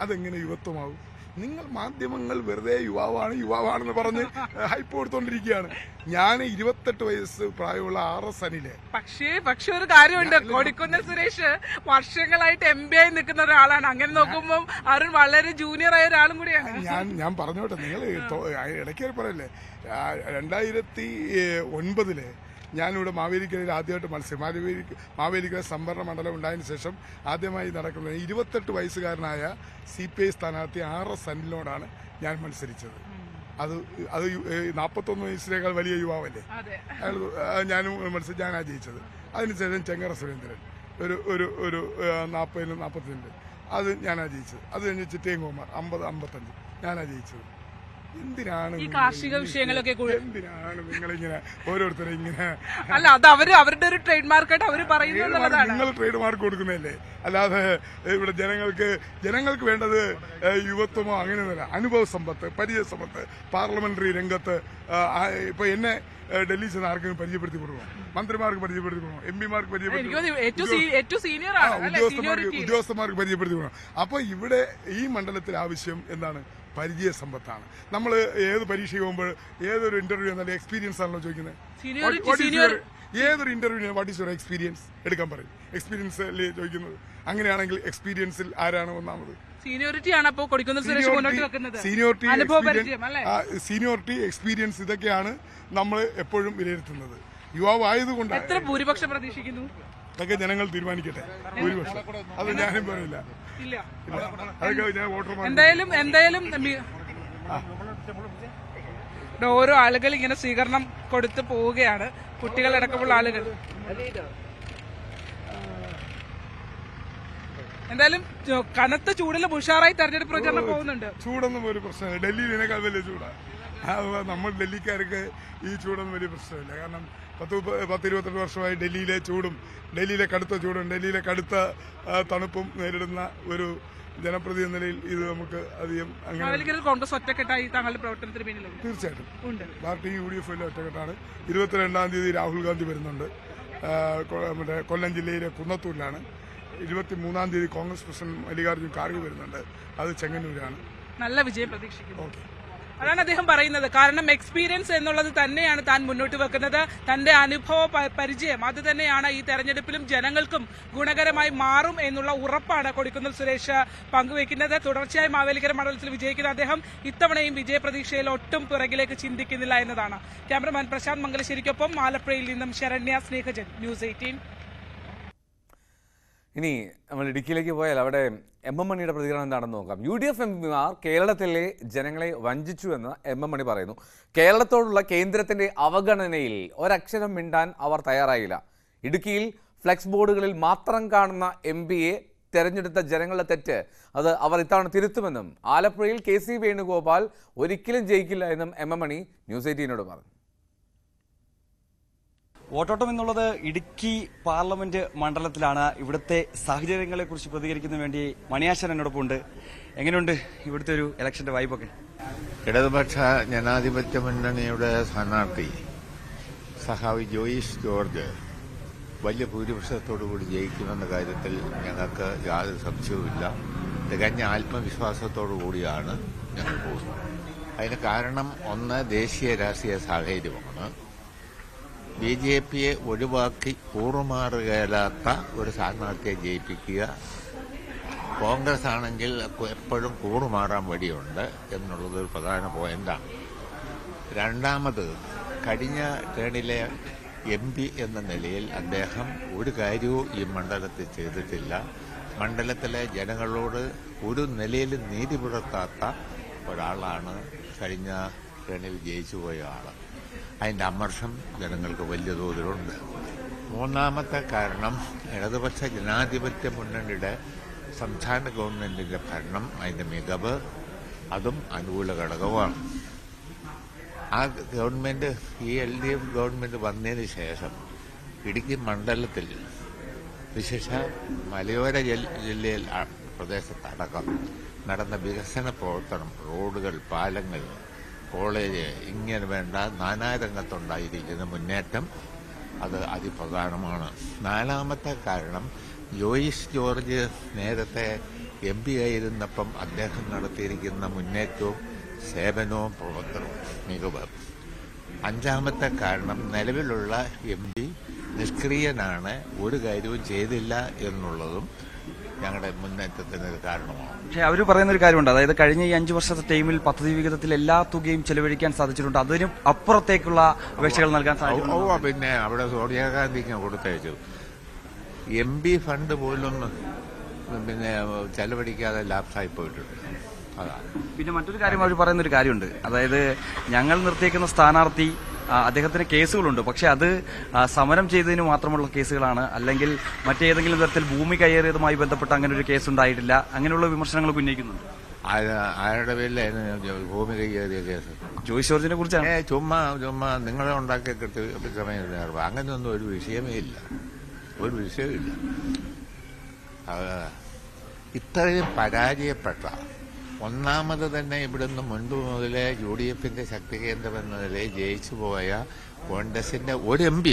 അതെങ്ങനെ യുവത്വമാവും? നിങ്ങൾ മാധ്യമങ്ങൾ വെറുതെ യുവാവാണെന്ന് പറഞ്ഞ് ഹൈപ്പ് കൊടുത്തോണ്ടിരിക്കുകയാണ്. ഞാൻ 28 വയസ്സ് പ്രായമുള്ള RS അനിലെ. പക്ഷേ ഒരു കാര്യമുണ്ട്, കൊടിക്കുന്നിൽ സുരേഷ് വർഷങ്ങളായിട്ട് MP ആയി നിൽക്കുന്ന ഒരാളാണ്. അങ്ങനെ നോക്കുമ്പോൾ അരുൺ വളരെ ജൂനിയർ ആയ ഒരാളും കൂടിയാണ്. ഞാൻ പറഞ്ഞോട്ടെ, നിങ്ങൾ ഇടയ്ക്ക് പറയല്ലേ, 2009 ഞാനിവിടെ മാവേലിക്കരയിൽ ആദ്യമായിട്ട് മത്സരം, മാവേലിക്കര സംവരണ മണ്ഡലം ഉണ്ടായതിനു ശേഷം ആദ്യമായി നടക്കുന്നത് 28 വയസ്സുകാരനായ CPI സ്ഥാനാർത്ഥി RS അനിലിനോടാണ് ഞാൻ മത്സരിച്ചത്. അത് 41 വയസ്സിനേക്കാൾ വലിയ യുവാവല്ലേ. ഞാനും ഞാനാ ജയിച്ചത്. അതിനുശേഷം ചെങ്ങറ സുരേന്ദ്രൻ ഒരു 40-45 അത് ഞാനാ ജയിച്ചത്. അത് കഴിഞ്ഞ് ചിറ്റയൻകുമാർ 50-55 ഞാനാ ജയിച്ചത്. എന്തിനാണ് ഈ കാർഷിക വിഷയങ്ങളൊക്കെ എന്തിനാണ് നിങ്ങളിങ്ങനെ ഓരോരുത്തരും ഇങ്ങനെ അല്ല, അത് അവരുടെ ഒരു ട്രേഡ് മാർക്കായിട്ട് അവർ പറയുന്നതാണ്. നിങ്ങൾ ട്രേഡ് മാർക്ക് കൊടുക്കുന്നതല്ലേ, അല്ലാതെ ഇവിടെ ജനങ്ങൾക്ക് വേണ്ടത് യുവത്വമോ അങ്ങനെയൊന്നുമല്ല. അനുഭവ സമ്പത്ത്, പരിചയ സമ്പത്ത്, പാർലമെന്ററി രംഗത്ത് ഇപ്പൊ എന്നെ ഡൽഹി ചെന്ന് ആർക്കും പരിചയപ്പെടുത്തി കൊടുക്കണം, മന്ത്രിമാർക്ക് പരിചയപ്പെടുത്തി കൊടുക്കണം, എംപിമാർക്ക് പരിചയപ്പെടുത്തി ഉദ്യോഗസ്ഥന്മാർക്ക് പരിചയപ്പെടുത്തി കൊടുക്കണം. അപ്പൊ ഇവിടെ ഈ മണ്ഡലത്തിൽ ആവശ്യം എന്താണ്? പരിചയ സമ്പത്താണ്. നമ്മൾ ഏത് പരീക്ഷയ്ക്ക് പോകുമ്പോൾ ഏതൊരു ഇന്റർവ്യൂ എന്നാലും എക്സ്പീരിയൻസ് ആണല്ലോ ചോദിക്കുന്നത്. ഏതൊരു ഇന്റർവ്യൂവിന് വാട്ട് ഈസ് യുവർ എക്സ്പീരിയൻസ് എടുക്കാൻ പറയും. എക്സ്പീരിയൻസ് അല്ലേ ചോദിക്കുന്നത്. അങ്ങനെയാണെങ്കിൽ എക്സ്പീരിയൻസിൽ ആരാണ് ഒന്നാമത്? സീനിയോറിറ്റി, എക്സ്പീരിയൻസ്, ഇതൊക്കെയാണ് നമ്മൾ എപ്പോഴും വിലയിരുത്തുന്നത്. യുവാവ് ആയതുകൊണ്ട് എത്ര ഭൂരിപക്ഷം പ്രതീക്ഷിക്കുന്നു? അതൊക്കെ ജനങ്ങൾ തീരുമാനിക്കട്ടെ. ഭൂരിപക്ഷം അത് ഞാനും പറയില്ല. അതൊക്കെ ഞാൻ വോട്ടർമാർ എന്തായാലും ഓരോ ആളുകൾ ഇങ്ങനെ സ്വീകരണം കൊടുത്ത് പോവുകയാണ്, കുട്ടികളടക്കമുള്ള ആളുകൾ. എന്തായാലും കനത്ത ചൂടിൽ ഉഷാറായി തെരഞ്ഞെടുപ്പ് പ്രചരണം പോകുന്നുണ്ട്. ചൂടൊന്നും ഒരു പ്രശ്നമില്ല. ഡൽഹിയിൽ ഇതിനേക്കാൾ വലിയ ചൂടാണ്. നമ്മൾ ഡൽഹിക്കാർക്ക് ഈ ചൂടൊന്നും വലിയ പ്രശ്നമില്ല. കാരണം 10-28 വർഷമായി ഡൽഹിയിലെ ചൂടും, ഡൽഹിയിലെ കടുത്ത ചൂടും, ഡൽഹിയിലെ കടുത്ത തണുപ്പും നേരിടുന്ന ഒരു ജനപ്രതി എന്ന നിലയിൽ ഇത് നമുക്ക് അധികം അങ്ങനെ കോൺഗ്രസ് ഒറ്റക്കെട്ടായി താങ്കളുടെ പ്രവർത്തനത്തിന് പിന്നിലുണ്ട്. തീർച്ചയായിട്ടും പാർട്ടി UDF ഒറ്റക്കെട്ടാണ്. 22-ാം തീയതി രാഹുൽ ഗാന്ധി വരുന്നുണ്ട്. മറ്റേ കൊല്ലം ജില്ലയിലെ കുന്നത്തൂരിലാണ്. 23-ാം തീയതി കോൺഗ്രസ് പ്രസിഡന്റ് മല്ലികാർജ്ജുൻ ഖാർഗെ വരുന്നുണ്ട്. അത് ചെങ്ങന്നൂരാണ്. നല്ല വിജയം പ്രതീക്ഷിക്കുന്നു. അതാണ് അദ്ദേഹം പറയുന്നത്. കാരണം എക്സ്പീരിയൻസ് എന്നുള്ളത് തന്നെയാണ് താൻ മുന്നോട്ട് വെക്കുന്നത്. തന്റെ അനുഭവ പരിചയം അത് തന്നെയാണ് ഈ തെരഞ്ഞെടുപ്പിലും ജനങ്ങൾക്കും ഗുണകരമായി മാറും എന്നുള്ള ഉറപ്പാണ് കൊടിക്കുന്നിൽ സുരേഷ് പങ്കുവയ്ക്കുന്നത്. തുടർച്ചയായി മാവേലിക്കര മണ്ഡലത്തിൽ വിജയിക്കുന്ന അദ്ദേഹം ഇത്തവണയും വിജയപ്രതീക്ഷയിൽ ഒട്ടും പിറകിലേക്ക് ചിന്തിക്കുന്നില്ല എന്നതാണ്. ക്യാമറമാൻ പ്രശാന്ത് മംഗലശ്ശേരിക്കൊപ്പം ആലപ്പുഴയിൽ നിന്നും ശരണ്യ സ്നേഹജൻ, ന്യൂസ് 18. ഇനി നമ്മൾ ഇടുക്കിയിലേക്ക് പോയാൽ അവിടെ എം മണിയുടെ പ്രതികരണം എന്താണെന്ന് നോക്കാം. UDF എംപിമാർ കേരളത്തിലെ ജനങ്ങളെ വഞ്ചിച്ചു എന്ന് എം മണി പറയുന്നു. കേരളത്തോടുള്ള കേന്ദ്രത്തിന്റെ അവഗണനയിൽ ഒരക്ഷരം മിണ്ടാൻ അവർ തയ്യാറായില്ല. ഇടുക്കിയിൽ ഫ്ലെക്സ് ബോർഡുകളിൽ മാത്രം കാണുന്ന MP-യെ തെരഞ്ഞെടുത്ത ജനങ്ങളുടെ തെറ്റ് അത് അവർ ഇത്തവണ തിരുത്തുമെന്നും ആലപ്പുഴയിൽ KC വേണുഗോപാൽ ഒരിക്കലും ജയിക്കില്ല എന്നും എം മണി ന്യൂസ് 18നോട് പറഞ്ഞു. വോട്ടോട്ടം എന്നുള്ളത് ഇടുക്കി പാർലമെന്റ് മണ്ഡലത്തിലാണ്. ഇവിടുത്തെ സാഹചര്യങ്ങളെക്കുറിച്ച് പ്രതികരിക്കുന്നതിന് വേണ്ടി മണിയാശൻ എന്നോടൊപ്പം ഉണ്ട്. എങ്ങനെയുണ്ട് ഇവിടുത്തെ ഒരു ഇലക്ഷന്റെ വൈബൊക്കെ? ഇടതുപക്ഷ ജനാധിപത്യ മുന്നണിയുടെ സ്ഥാനാർത്ഥി സഹാവി ജോയിസ് ജോർജ് വലിയ ഭൂരിപക്ഷത്തോടുകൂടി ജയിക്കുമെന്ന കാര്യത്തിൽ ഞങ്ങൾക്ക് യാതൊരു സംശയവുമില്ല. തികഞ്ഞ ആത്മവിശ്വാസത്തോടു കൂടിയാണ് ഞങ്ങൾ പോകുന്നത്. അതിന് കാരണം ഒന്ന്, ദേശീയ രാഷ്ട്രീയ സാഹചര്യമാണ്. BJP-യെ ഒഴിവാക്കി കൂറുമാറുകയില്ലാത്ത ഒരു സ്ഥാനാർത്ഥിയെ ജയിപ്പിക്കുക. കോൺഗ്രസ് ആണെങ്കിൽ എപ്പോഴും കൂറുമാറാൻ വഴിയുണ്ട് എന്നുള്ളത് ഒരു പ്രധാന പോയിന്റാണ്. രണ്ടാമത്, കഴിഞ്ഞ ടേണിലെ MP എന്ന നിലയിൽ അദ്ദേഹം ഒരു കാര്യവും ഈ മണ്ഡലത്തിൽ ചെയ്തിട്ടില്ല. മണ്ഡലത്തിലെ ജനങ്ങളോട് ഒരു നിലയിൽ നീതി പുലർത്താത്ത ഒരാളാണ് കഴിഞ്ഞ ടേണിൽ ജയിച്ചുപോയ ആൾ. അതിൻ്റെ അമർഷം ജനങ്ങൾക്ക് വലിയ തോതിലുണ്ട്. മൂന്നാമത്തെ കാരണം, ഇടതുപക്ഷ ജനാധിപത്യ മുന്നണിയുടെ സംസ്ഥാന ഗവൺമെന്റിന്റെ ഭരണം, അതിന്റെ മികവ്, അതും അനുകൂല ഘടകമാണ്. ആ ഗവൺമെന്റ്, ഈ LDF ഗവൺമെന്റ് വന്നതിന് ശേഷം ഇടുക്കി മണ്ഡലത്തിൽ, വിശേഷ മലയോര ജില്ലയിൽ പ്രദേശത്തടക്കം നടന്ന വികസന പ്രവർത്തനം, റോഡുകൾ, പാലങ്ങൾ, കോളേജ്, ഇങ്ങനെ വേണ്ട നാനാരംഗത്തുണ്ടായിരിക്കുന്ന മുന്നേറ്റം അത് അതിപ്രധാനമാണ്. നാലാമത്തെ കാരണം, ജോയിസ് ജോർജ് നേരത്തെ MP ആയിരുന്നപ്പം അദ്ദേഹം നടത്തിയിരിക്കുന്ന മുന്നേറ്റവും സേവനവും പ്രവർത്തനവും മികവ്. അഞ്ചാമത്തെ കാരണം, നിലവിലുള്ള MP നിഷ്ക്രിയനാണ്, ഒരു കാര്യവും ചെയ്തില്ല എന്നുള്ളതും ഞങ്ങളുടെ മുന്നേറ്റത്തിന് ഒരു കാരണമാണ്. പക്ഷേ അവർ പറയുന്ന ഒരു കാര്യമുണ്ട്, അതായത് കഴിഞ്ഞ ഈ 5 വർഷത്തെ ടൈമിൽ പദ്ധതി വിഹിതത്തിൽ എല്ലാ തുകയും ചെലവഴിക്കാൻ സാധിച്ചിട്ടുണ്ട്, അതിനും അപ്പുറത്തേക്കുള്ള അപേക്ഷകൾ നൽകാൻ സാധിക്കും. പിന്നെ അവിടെ സോണിയാഗാന്ധിക്ക് കൊടുത്തയച്ചു. MP ഫണ്ട് പോലും പിന്നെ ചെലവഴിക്കാതെ ലാപ്സായി പോയിട്ടുണ്ട്. അതാണ്. പിന്നെ മറ്റൊരു കാര്യം അവർ പറയുന്ന ഒരു കാര്യമുണ്ട്, അതായത് ഞങ്ങൾ നിർത്തിയേക്കുന്ന സ്ഥാനാർത്ഥി അദ്ദേഹത്തിന് കേസുകളുണ്ട്, പക്ഷെ അത് സമരം ചെയ്തതിന് മാത്രമുള്ള കേസുകളാണ്, അല്ലെങ്കിൽ മറ്റേതെങ്കിലും തരത്തിൽ ഭൂമി കയ്യേറിയതുമായി ബന്ധപ്പെട്ട് അങ്ങനെ ഒരു കേസ് ഉണ്ടായിട്ടില്ല. അങ്ങനെയുള്ള വിമർശനങ്ങൾ ഉന്നയിക്കുന്നുണ്ട്. ആരുടെ പേരിലായിരുന്നു ഭൂമി കൈയേറിയ കേസ്? ജോയ്സ് ജോർജിനെ കുറിച്ചാണ്. ചുമ്മാ നിങ്ങളെ ഉണ്ടാക്കിയ കൃത്യമേ അങ്ങനെയൊന്നും ഒരു വിഷയമേ ഇല്ല, ഒരു വിഷയമില്ല. ഇത്രയും പരാജയപ്പെട്ട ഒന്നാമത് തന്നെ ഇവിടുന്ന് മുൻപ് മുതലേ UDFന്റെ ശക്തി കേന്ദ്രം എന്ന നിലയിൽ ജയിച്ചു പോയ കോൺഗ്രസിന്റെ ഒരു MP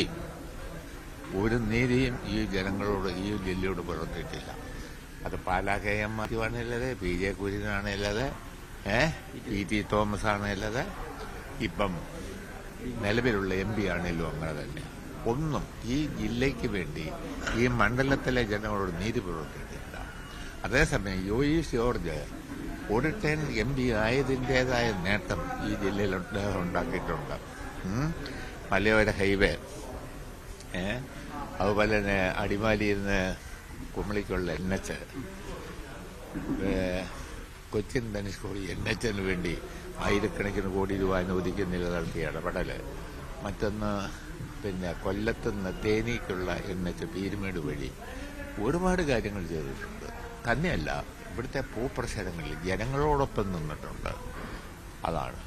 ഒരു നീതിയും ഈ ജനങ്ങളോട്, ഈ ജില്ലയോട് പുലർത്തിയിട്ടില്ല. അത് Pala KM മാത്യുവാണുള്ളത്, PJ കുര്യനാണുള്ളത്, PT Thomas ആണുള്ളത്, ഇപ്പം നിലവിലുള്ള MP ആണല്ലോ അങ്ങനെ തന്നെ. ഒന്നും ഈ ജില്ലയ്ക്ക് വേണ്ടി ഈ മണ്ഡലത്തിലെ ജനങ്ങളോട് നീതി പുലർത്തിയിട്ടില്ല. അതേസമയം ജോയിസ് ജോർജ് ഒരു ടൈം MP ആയതിൻ്റെതായ നേട്ടം ഈ ജില്ലയിൽ ഉണ്ടാക്കിയിട്ടുണ്ട്. മലയോര ഹൈവേ, അതുപോലെ തന്നെ അടിമാലിയിൽ നിന്ന് കുമളിക്കുള്ള NH, കൊച്ചിൻ ധനുഷ്കോടി NHന് വേണ്ടി ആയിരക്കണക്കിന് കോടി രൂപ അനുവദിക്കുന്നതിൽ നടത്തിയ ഇടപെടൽ. മറ്റൊന്ന് പിന്നെ കൊല്ലത്തുനിന്ന് തേനിക്കുള്ള NH പീരുമേട് വഴി ഒരുപാട് കാര്യങ്ങൾ ചെയ്തിട്ടുണ്ട്. തന്നെയല്ല ഇവിടുത്തെ ഭൂപ്രശ്നങ്ങളിൽ ജനങ്ങളോടൊപ്പം നിന്നിട്ടുണ്ട്. അതാണ്.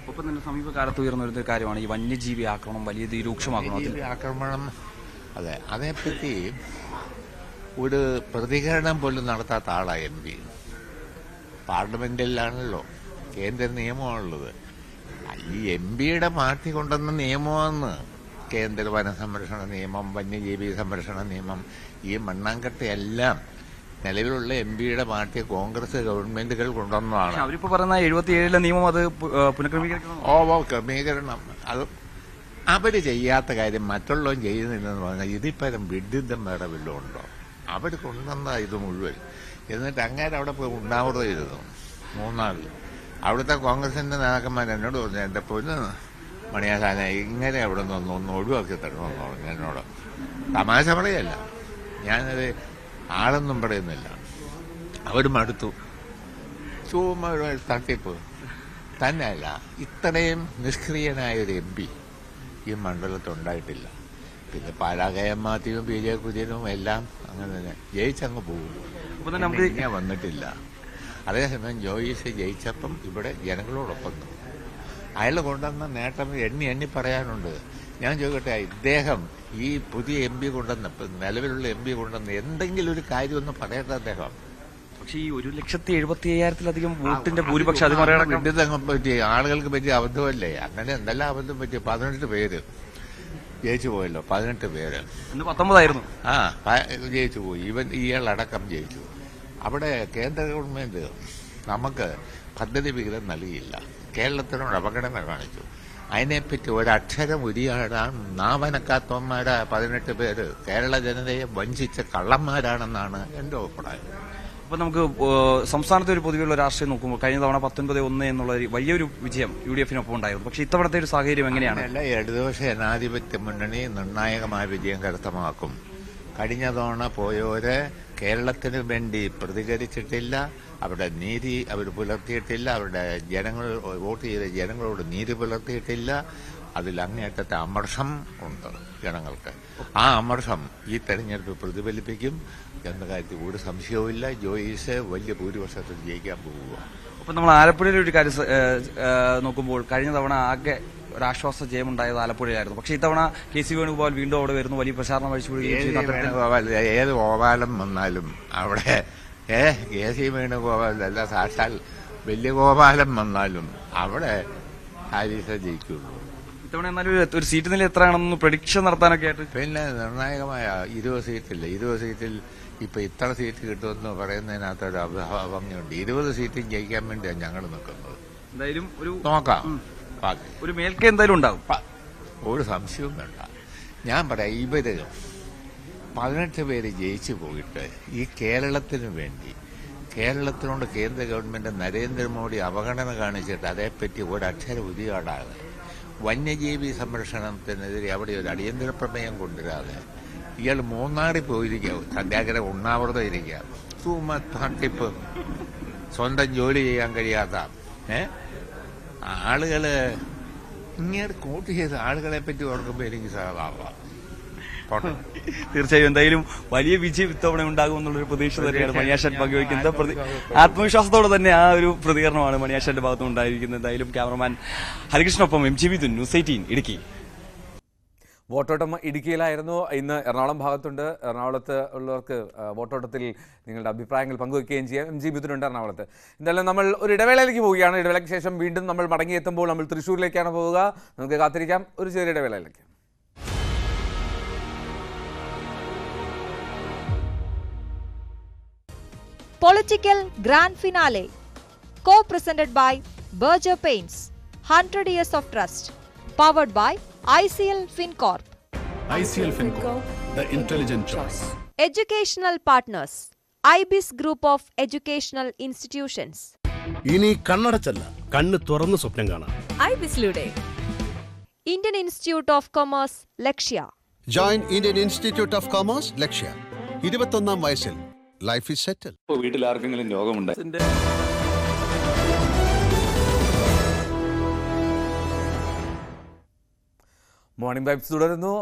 ഒപ്പം തന്നെ സമീപകാലത്ത് ഉയർന്ന ഒരു കാര്യമാണ് ഈ വന്യജീവി ആക്രമണം വലിയ രൂക്ഷമാക്കണം. ആക്രമണം, അതെ, അതേപ്പറ്റി ഒരു പ്രതികരണം പോലും നടത്താത്ത ആളാണ് MP. പാർലമെന്റിലാണല്ലോ കേന്ദ്ര നിയമമാണുള്ളത്. ഈ MPയുടെ പാർട്ടി കൊണ്ടുവന്ന നിയമമാണ് കേന്ദ്ര വന സംരക്ഷണ നിയമം, വന്യജീവി സംരക്ഷണ നിയമം. ഈ മണ്ണാങ്കട്ടയെല്ലാം നിലവിലുള്ള MPയുടെ പാർട്ടി കോൺഗ്രസ് ഗവൺമെന്റുകൾ കൊണ്ടുവന്നതാണ്. അവരിപ്പോ പറയുന്ന 77 നിയമം അത് പുനഃക്രമീകരിക്കണം. ക്രമീകരണം അത് അവര് ചെയ്യാത്ത കാര്യം മറ്റുള്ളവരും ചെയ്യുന്നില്ലെന്ന് പറഞ്ഞാൽ ഇതിപ്പരം വിഡിതം വേറെ വല്ലതും ഉണ്ടോ? അവർ കൊണ്ടുവന്ന ഇത് മുഴുവൻ. എന്നിട്ട് അങ്ങനെ അവിടെ പോയി ഉണ്ടാവരുതായിരുന്നു. മൂന്നാറിൽ അവിടുത്തെ കോൺഗ്രസിന്റെ നേതാക്കന്മാർ എന്നോട് പറഞ്ഞു, എന്റെ പൊന്ന് മണിയാസാന ഇങ്ങനെ അവിടെ നിന്നൊന്ന് ഒഴിവാക്കി തരണമെന്ന് പറഞ്ഞു എന്നോട്. തമാശ പറയല്ല, ഞാനത് ആളൊന്നും പറയുന്നില്ല. അവർ മടുത്തു. ചുമ്മാ തട്ടിപ്പ് തന്നെയല്ല, ഇത്രയും നിഷ്ക്രിയനായ ഒരു MP ഈ മണ്ഡലത്തിൽ ഉണ്ടായിട്ടില്ല. പിന്നെ പാലാ KM മാത്യുവും PJ കുര്യനും എല്ലാം അങ്ങനെ തന്നെ ജയിച്ചങ്ങ് പോകും, ഇങ്ങനെ വന്നിട്ടില്ല. അതേസമയം ജോയിസ് ജയിച്ചപ്പം ഇവിടെ ജനങ്ങളോടൊപ്പം നിന്നു. അയാൾ കൊണ്ടുവന്ന നേട്ടം എണ്ണി പറയാനുണ്ട്. ഞാൻ ചോദിക്കട്ടെ, ഇദ്ദേഹം ഈ പുതിയ MP കൊണ്ടുവന്ന, നിലവിലുള്ള MP കൊണ്ടുവന്ന എന്തെങ്കിലും ഒരു കാര്യമൊന്ന് പറയട്ടെ അദ്ദേഹം. പക്ഷേ ഈ 1,75,000-ലധികം വോട്ടിന്റെ ഭൂരിപക്ഷം അത് മറികടക്കാൻ പറ്റി ആളുകൾക്ക് പറ്റിയ അബദ്ധമല്ലേ? അങ്ങനെ എന്തെല്ലാം അബദ്ധം പറ്റി? 18 പേര് ജയിച്ചു പോയല്ലോ, 18 പേര്. 19 ആയിരുന്നു. ജയിച്ചു പോയി. ഇയാളടക്കം ജയിച്ചു. അവിടെ കേന്ദ്ര ഗവൺമെന്റ് നമുക്ക് പദ്ധതി വിഹിതം നൽകിയില്ല, കേരളത്തിനോട് അവഗണന കാണിച്ചു. അതിനെപ്പറ്റി ഒരക്ഷരം ഉരിയാടാൻ നാവനക്കാത്തവന്മാരാ 18 പേര് കേരള ജനതയെ വഞ്ചിച്ച കള്ളന്മാരാണെന്നാണ് എന്റെ അഭിപ്രായം. അപ്പൊ നമുക്ക് സംസ്ഥാനത്തെ ഒരു പൊതുവെയുള്ള രാഷ്ട്രീയം നോക്കുമ്പോൾ കഴിഞ്ഞ തവണ 19-1 എന്നുള്ള വലിയൊരു വിജയം UDFനൊപ്പം ഉണ്ടായിരുന്നു. പക്ഷെ ഇത്തവണത്തെ ഒരു സാഹചര്യം എങ്ങനെയാണ്? ഇടതുപക്ഷ ജനാധിപത്യ മുന്നണി നിർണായകമായ വിജയം കരസ്ഥമാക്കും. കഴിഞ്ഞ തവണ പോയവര് കേരളത്തിന് വേണ്ടി പ്രതികരിച്ചിട്ടില്ല, അവരുടെ നീതി അവർ പുലർത്തിയിട്ടില്ല, അവരുടെ ജനങ്ങൾ വോട്ട് ചെയ്ത ജനങ്ങളോട് നീതി പുലർത്തിയിട്ടില്ല. അതിൽ അങ്ങേയറ്റത്തെ അമർഷം ഉണ്ട് ജനങ്ങൾക്ക്. ആ അമർഷം ഈ തെരഞ്ഞെടുപ്പ് പ്രതിഫലിപ്പിക്കും എന്ന കാര്യത്തിൽ ഒരു സംശയവുമില്ല. ജോയിസ് വലിയ ഭൂരിപക്ഷത്തിൽ ജയിക്കാൻ പോകുക. അപ്പൊ നമ്മൾ ആലപ്പുഴയിലെ ഒരു കാര്യം നോക്കുമ്പോൾ കഴിഞ്ഞ തവണ ആകെ ഒരാശ്വാസ ജയമുണ്ടായത് ആലപ്പുഴയിലായിരുന്നു. പക്ഷെ ഇത്തവണ KC വേണുഗോപാൽ വീണ്ടും അവിടെ വരുന്നു, വലിയ പ്രചാരണം വേണുഗോപാൽ ഏത് ഗോപാലം വന്നാലും അവിടെ KC വേണുഗോപാൽ അല്ല, സാക്ഷാൽ വലിയ ഗോപാലം വന്നാലും അവിടെ ഹാരിസ ജയിക്കുള്ളൂ. ഇത്തവണ എന്നാലും ഒരു സീറ്റ് നില എത്രയാണെന്ന് പ്രഡിക്ഷൻ നടത്താനൊക്കെ ആയിട്ട് പിന്നെ നിർണായകമായ 20 സീറ്റില്ല. 20 സീറ്റിൽ ഇപ്പൊ ഇത്ര സീറ്റ് കിട്ടുമെന്ന് പറയുന്നതിനകത്തൊരു ഭംഗിയുണ്ട്. 20 സീറ്റും ജയിക്കാൻ വേണ്ടിയാണ് ഞങ്ങൾ നിൽക്കുന്നത്. എന്തായാലും ഒരു നോക്കാം, ഒരു മേൽക്കൈ എന്തായാലും ഉണ്ടാവും, ഒരു സംശയവും വേണ്ട. ഞാൻ പറയാം, ഇവര് 18 പേര് ജയിച്ചു പോയിട്ട് ഈ കേരളത്തിന് വേണ്ടി, കേരളത്തിനോട് കേന്ദ്ര ഗവൺമെന്റ് നരേന്ദ്രമോദി അവഗണന കാണിച്ചിട്ട് അതേപ്പറ്റി ഒരക്ഷരം ഉരിയാടാതെ, വന്യജീവി സംരക്ഷണത്തിനെതിരെ അവിടെ ഒരു അടിയന്തര പ്രമേയം കൊണ്ടുവരാതെ ഇയാൾ മൂന്നാറിൽ പോയിരിക്കുക, സത്യാഗ്രഹം ഉണ്ണാവൃതം ഇരിക്കുക, ചുമ്മാ തട്ടിപ്പ്, സ്വന്തം ജോലി ചെയ്യാൻ കഴിയാത്ത ആളുകള് ഇങ്ങനെ കോട്ട് ചെയ്ത ആളുകളെ പറ്റി ഓർക്കുമ്പോൾ എനിക്ക് സഹതാപാം. തീർച്ചയായും എന്തായാലും വലിയ വിജയം ഇത്തവണ ഉണ്ടാകുമെന്നുള്ളൊരു പ്രതീക്ഷ തന്നെയാണ് മണിയാശൻ പങ്കുവയ്ക്കുന്നത്. ആത്മവിശ്വാസത്തോടെ തന്നെ ആ ഒരു പ്രതികരണമാണ് മണിയാശന്റെ ഭാഗത്തും ഉണ്ടായിരിക്കുന്നത്. എന്തായാലും ക്യാമറമാൻ ഹരികൃഷ്ണനൊപ്പം MG വിതുൻ, ന്യൂസ് 18 ഇടുക്കി. വോട്ടോട്ടം ഇടുക്കിയിലായിരുന്നു. ഇന്ന് എറണാകുളം ഭാഗത്തുണ്ട്. എറണാകുളത്ത് ഉള്ളവർക്ക് വോട്ടോട്ടത്തിൽ നിങ്ങളുടെ അഭിപ്രായങ്ങൾ പങ്കുവയ്ക്കുകയും ചെയ്യാം. MG ബിതുനുണ്ട് എറണാകുളത്ത്. എന്തായാലും നമ്മൾ ഒരു ഇടവേളയിലേക്ക് പോവുകയാണ്. ഇടവേളയ്ക്ക് ശേഷം വീണ്ടും നമ്മൾ മടങ്ങിയെത്തുമ്പോൾ നമ്മൾ തൃശ്ശൂരിലേക്കാണ് പോവുക. നമുക്ക് കാത്തിരിക്കാം ഒരു ചെറിയ ഇടവേളയിലേക്ക്. Political Grand Finale, co-presented by Berger Paints, 100 years of trust, powered by ICL FinCorp. ICL FinCorp, the intelligent choice. Educational partners, IBIS Group of Educational Institutions. ഇനി കണ്ണടച്ചല്ല, കണ്ണ് തുറന്ന് സ്വപ്നം കാണാം. IBISലൂടെ Indian Institute of Commerce, Lakshya. Join Indian Institute of Commerce, Lakshya. 21ാം വയസ്സിൽ life is സെറ്റിൽ. ഇപ്പോൾ വീട്ടിൽ ആർക്കെങ്കിലും രോഗമുണ്ടായി morning vibes തുടരുന്നു.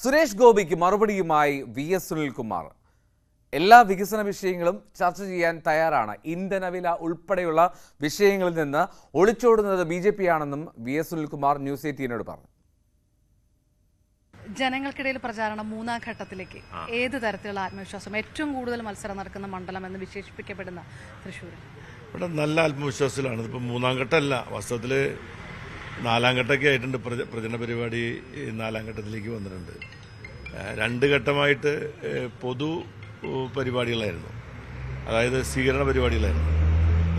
സുരേഷ് ഗോപിക്ക് മറുപടിയുമായി VS സുനിൽകുമാർ. എല്ലാ വികസന വിഷയങ്ങളും ചർച്ച ചെയ്യാൻ തയ്യാറാണ്. ഇന്ധനവില ഉൾപ്പെടെയുള്ള വിഷയങ്ങളിൽ നിന്ന് ഒളിച്ചോടുന്നത് BJP ആണെന്നും VS സുനിൽകുമാർ ന്യൂസ് 18നോട് പറഞ്ഞു. ജനങ്ങൾക്കിടയിൽ പ്രചാരണം 3ാം ഘട്ടത്തിലേക്ക് ഏത് തരത്തിലുള്ള ആത്മവിശ്വാസം, ഏറ്റവും കൂടുതൽ മത്സരം നടക്കുന്ന മണ്ഡലം എന്ന് വിശേഷിപ്പിക്കപ്പെടുന്ന തൃശ്ശൂർ? ഇവിടെ നല്ല ആത്മവിശ്വാസത്തിലാണ്. ഇതിപ്പോൾ 3ാം ഘട്ടമല്ല, വാസ്തവത്തിൽ 4ാം ഘട്ടമൊക്കെ ആയിട്ടുണ്ട്. പ്രചരണ പരിപാടി 4ാം ഘട്ടത്തിലേക്ക് വന്നിട്ടുണ്ട്. 2 ഘട്ടമായിട്ട് പൊതു പരിപാടികളായിരുന്നു, അതായത് സ്വീകരണ പരിപാടികളായിരുന്നു.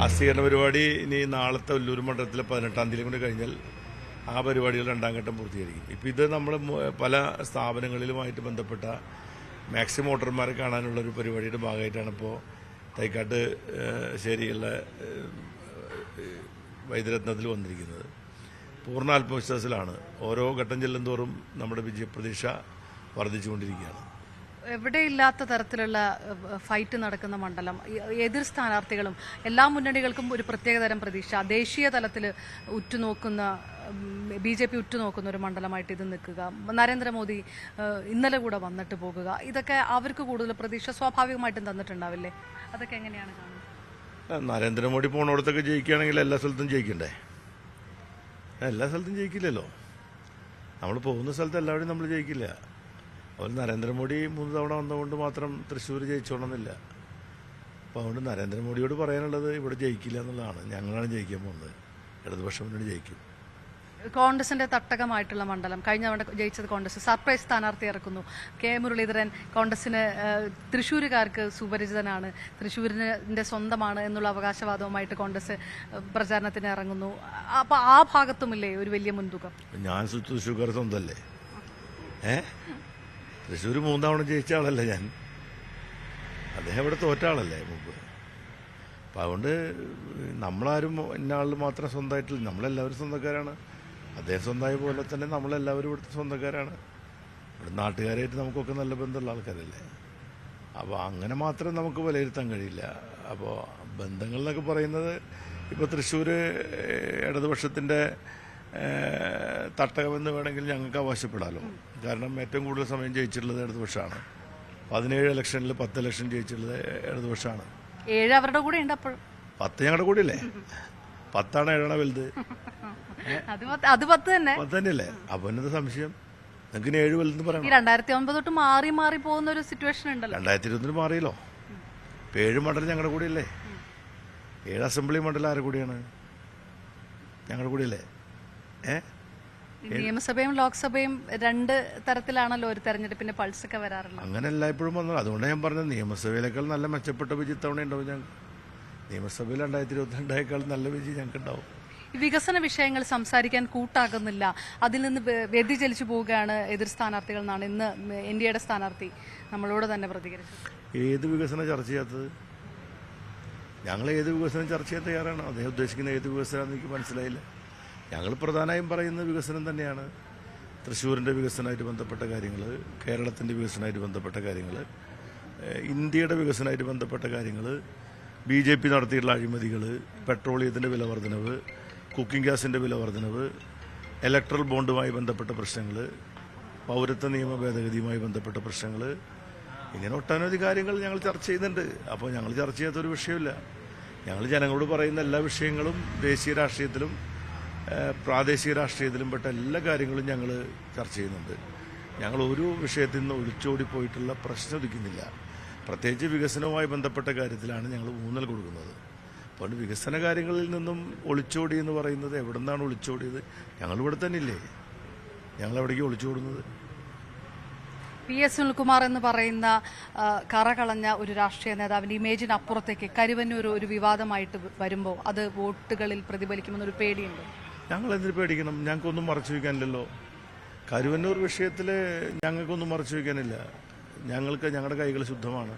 ആ സ്വീകരണ പരിപാടി ഇനി നാളത്തെ ഒല്ലൂർ മണ്ഡലത്തിലെ 18ാം തീയതി കൊണ്ട് കഴിഞ്ഞാൽ ആ പരിപാടികൾ 2ാം ഘട്ടം പൂർത്തീകരിക്കും. ഇപ്പോൾ ഇത് നമ്മൾ പല സ്ഥാപനങ്ങളിലുമായിട്ട് ബന്ധപ്പെട്ട മാക്സിമം വോട്ടർമാരെ കാണാനുള്ളൊരു പരിപാടിയുടെ ഭാഗമായിട്ടാണ് ഇപ്പോൾ തൈക്കാട്ട് ശരിയുള്ള വൈദ്യരത്നത്തിൽ വന്നിരിക്കുന്നത്. പൂർണ്ണ ആത്മവിശ്വാസത്തിലാണ്. ഓരോ ഘട്ടം ചെല്ലുന്തോറും നമ്മുടെ വിജയപ്രതീക്ഷ വർദ്ധിച്ചുകൊണ്ടിരിക്കുകയാണ്. എവിടെയില്ലാത്ത തരത്തിലുള്ള ഫൈറ്റ് നടക്കുന്ന മണ്ഡലം, എതിർ സ്ഥാനാർത്ഥികളും എല്ലാ മുന്നണികൾക്കും ഒരു പ്രത്യേകതരം പ്രതീക്ഷ, ദേശീയ തലത്തിൽ ഉറ്റുനോക്കുന്ന BJP ഉറ്റുനോക്കുന്ന ഒരു മണ്ഡലമായിട്ട് ഇത് നിൽക്കുക. നരേന്ദ്രമോദി ഇന്നലെ കൂടെ വന്നിട്ട് പോകുക, ഇതൊക്കെ അവർക്ക് കൂടുതൽ പ്രതീക്ഷ സ്വാഭാവികമായിട്ടും തന്നിട്ടുണ്ടാവില്ലേ? അതൊക്കെ എങ്ങനെയാണ് കാണുന്നത്? നരേന്ദ്രമോദി പോണോടത്തൊക്കെ ജയിക്കുകയാണെങ്കിൽ എല്ലാ സ്ഥലത്തും ജയിക്കണ്ടേ? എല്ലാ സ്ഥലത്തും ജയിക്കില്ലല്ലോ. നമ്മൾ പോകുന്ന സ്ഥലത്ത് എല്ലാവരും നമ്മൾ ജയിക്കില്ല. അതുപോലെ നരേന്ദ്രമോദി 3 തവണ വന്നതുകൊണ്ട് മാത്രം തൃശ്ശൂർ ജയിച്ചോണമെന്നില്ല. അപ്പോൾ അതുകൊണ്ട് നരേന്ദ്രമോദിയോട് പറയാനുള്ളത് ഇവിടെ ജയിക്കില്ല എന്നുള്ളതാണ്. ഞങ്ങളാണ് ജയിക്കാൻ പോകുന്നത്. ഇടതുപക്ഷം മുന്നണി ജയിക്കും. കോൺഗ്രസിന്റെ തട്ടകമായിട്ടുള്ള മണ്ഡലം, കഴിഞ്ഞ തവണ ജയിച്ചത് കോൺഗ്രസ്, സർപ്രൈസ് സ്ഥാനാർത്ഥി ഇറക്കുന്നു. K മുരളീധരൻ കോൺഗ്രസിന് തൃശ്ശൂരുകാർക്ക് സുപരിചിതനാണ്, തൃശ്ശൂരിന്റെ സ്വന്തമാണ് എന്നുള്ള അവകാശവാദവുമായിട്ട് കോൺഗ്രസ് പ്രചാരണത്തിന് ഇറങ്ങുന്നു. അപ്പോൾ ആ ഭാഗത്തുമില്ലേ ഒരു വലിയ മുൻതൂക്കം? ഞാൻ തൃശ്ശൂർക്കാർ സ്വന്തമല്ലേ? തൃശ്ശൂർ 3 തവണ ജയിച്ച ആളല്ലേ ഞാൻ. അദ്ദേഹം ഇവിടെ തോറ്റ ആളല്ലേ മുമ്പ്. അപ്പം അതുകൊണ്ട് നമ്മളാരും ഇന്ന ആളിൽ മാത്രം സ്വന്തമായിട്ടില്ല, നമ്മളെല്ലാവരും സ്വന്തക്കാരാണ്. അദ്ദേഹം സ്വന്തമായ പോലെ തന്നെ നമ്മളെല്ലാവരും ഇവിടുത്തെ സ്വന്തക്കാരാണ്. ഇവിടെ നാട്ടുകാരായിട്ട് നമുക്കൊക്കെ നല്ല ബന്ധമുള്ള ആൾക്കാരല്ലേ. അപ്പോൾ അങ്ങനെ മാത്രം നമുക്ക് വിലയിരുത്താൻ കഴിയില്ല. അപ്പോൾ ബന്ധങ്ങൾ എന്നൊക്കെ പറയുന്നത് ഇപ്പോൾ തൃശ്ശൂർ ഇടതുപക്ഷത്തിൻ്റെ തട്ടകമെന്ന് വേണമെങ്കിൽ ഞങ്ങൾക്ക് അവകാശപ്പെടാമല്ലോ. കാരണം ഏറ്റവും കൂടുതൽ സമയം ജയിച്ചിട്ടുള്ളത് ഇടതുപക്ഷമാണ്. 17 ഇലക്ഷനിൽ 10 ഇലക്ഷൻ ജയിച്ചിട്ടുള്ളത് ഇടതുപക്ഷമാണ്. 7 അവരുടെ കൂടെ ഉണ്ട്. അപ്പോൾ 10 ഞങ്ങളുടെ കൂടെ അല്ലേ? 10 7 വലുത്. അത് 10 തന്നെ 10 തന്നെയല്ലേ? അപ്പൊ എന്താ സംശയം? നിങ്ങൾക്ക് 7 വലുതെന്ന് പറയണം. 2009 തൊട്ട് മാറി മാറി പോകുന്ന ഒരു സിറ്റുവേഷൻ ഉണ്ടല്ലോ. 2020 മാറിയല്ലോ. 7 മണ്ഡലം ഞങ്ങളുടെ കൂടെ അല്ലേ? 7 അസംബ്ലി മണ്ഡലം ആരുടെ കൂടിയാണ്? ഞങ്ങളുടെ കൂടെ അല്ലേ? നിയമസഭയും ലോക്സഭയും 2 തരത്തിലാണല്ലോ ഒരു തെരഞ്ഞെടുപ്പിന്റെ പൾസൊക്കെ വരാറുള്ളത്. അങ്ങനെ എല്ലായ്പ്പോഴും വന്നു. അതുകൊണ്ടാണ് ഞാൻ പറഞ്ഞത് നിയമസഭയിലേക്കാൾ നല്ല മെച്ചപ്പെട്ട വിജയം ഇത്തവണ ഉണ്ടാവും. ഞങ്ങൾക്ക് നിയമസഭയിൽ 2022 നല്ല വിജയം ഞങ്ങൾക്ക് ഉണ്ടാവും. വികസന വിഷയങ്ങൾ സംസാരിക്കാൻ കൂട്ടാകുന്നില്ല, അതിൽ നിന്ന് വ്യതിചലിച്ചു പോവുകയാണ് എതിർ സ്ഥാനാർത്ഥികൾ എന്നാണ് ഇന്ന് NDAയുടെ സ്ഥാനാർത്ഥി നമ്മളോട് തന്നെ പ്രതികരിച്ചത്. ഏത് വികസനം ചർച്ച ചെയ്യാത്തത്? ഞങ്ങൾ ഏത് വികസനം ചർച്ച ചെയ്യാൻ തയ്യാറാണ്. അദ്ദേഹം ഉദ്ദേശിക്കുന്ന ഏത് വികസനമാണെന്ന് എനിക്ക് മനസ്സിലായില്ല. ഞങ്ങൾ പ്രധാനമായും പറയുന്ന വികസനം തന്നെയാണ്. തൃശ്ശൂരിൻ്റെ വികസനമായിട്ട് ബന്ധപ്പെട്ട കാര്യങ്ങൾ, കേരളത്തിൻ്റെ വികസനമായിട്ട് ബന്ധപ്പെട്ട കാര്യങ്ങൾ, ഇന്ത്യയുടെ വികസനമായിട്ട് ബന്ധപ്പെട്ട കാര്യങ്ങൾ, BJP നടത്തിയിട്ടുള്ള അഴിമതികൾ, പെട്രോളിയത്തിൻ്റെ വില വർധനവ്, കുക്കിംഗ് ഗ്യാസിൻ്റെ വില വർധനവ്, ഇലക്ട്രൽ ബോണ്ടുമായി ബന്ധപ്പെട്ട പ്രശ്നങ്ങൾ, പൗരത്വ നിയമ ഭേദഗതിയുമായി ബന്ധപ്പെട്ട പ്രശ്നങ്ങൾ, ഇങ്ങനെ ഒട്ടനവധി കാര്യങ്ങൾ ഞങ്ങൾ ചർച്ച ചെയ്യുന്നുണ്ട്. അപ്പോൾ ഞങ്ങൾ ചർച്ച ചെയ്യാത്തൊരു വിഷയമില്ല. ഞങ്ങൾ ജനങ്ങളോട് പറയുന്ന എല്ലാ വിഷയങ്ങളും ദേശീയ രാഷ്ട്രീയത്തിലും പ്രാദേശിക രാഷ്ട്രീയത്തിലും പെട്ട എല്ലാ കാര്യങ്ങളും ഞങ്ങൾ ചർച്ച ചെയ്യുന്നുണ്ട്. ഞങ്ങൾ ഒരു വിഷയത്തിൽ നിന്ന് ഒളിച്ചോടിപ്പോയിട്ടുള്ള പ്രശ്നം ഉദിക്കുന്നില്ല. പ്രത്യേകിച്ച് വികസനവുമായി ബന്ധപ്പെട്ട കാര്യത്തിലാണ് ഞങ്ങൾ ഊന്നൽ കൊടുക്കുന്നത്. അപ്പോൾ വികസന കാര്യങ്ങളിൽ നിന്നും ഒളിച്ചോടി എന്ന് പറയുന്നത് എവിടെ നിന്നാണ് ഒളിച്ചോടിയത്? ഞങ്ങളിവിടെ തന്നെ ഇല്ലേ? ഞങ്ങൾ എവിടേക്ക് ഒളിച്ചോടുന്നത്? PS സുനിൽകുമാർ എന്ന് പറയുന്ന കറകളഞ്ഞ ഒരു രാഷ്ട്രീയ നേതാവിന്റെ ഇമേജിന് അപ്പുറത്തേക്ക് കരുവന്നൂർ ഒരു വിവാദമായിട്ട് വരുമ്പോൾ അത് വോട്ടുകളിൽ പ്രതിഫലിക്കുമെന്നൊരു പേടിയുണ്ട്. ഞങ്ങൾ എന്തിനു പേടിക്കണം? ഞങ്ങൾക്കൊന്നും മറച്ചു വയ്ക്കാനില്ലല്ലോ. കരുവന്നൂർ വിഷയത്തിൽ ഞങ്ങൾക്കൊന്നും മറച്ചു വയ്ക്കാനില്ല. ഞങ്ങളുടെ കൈകൾ ശുദ്ധമാണ്.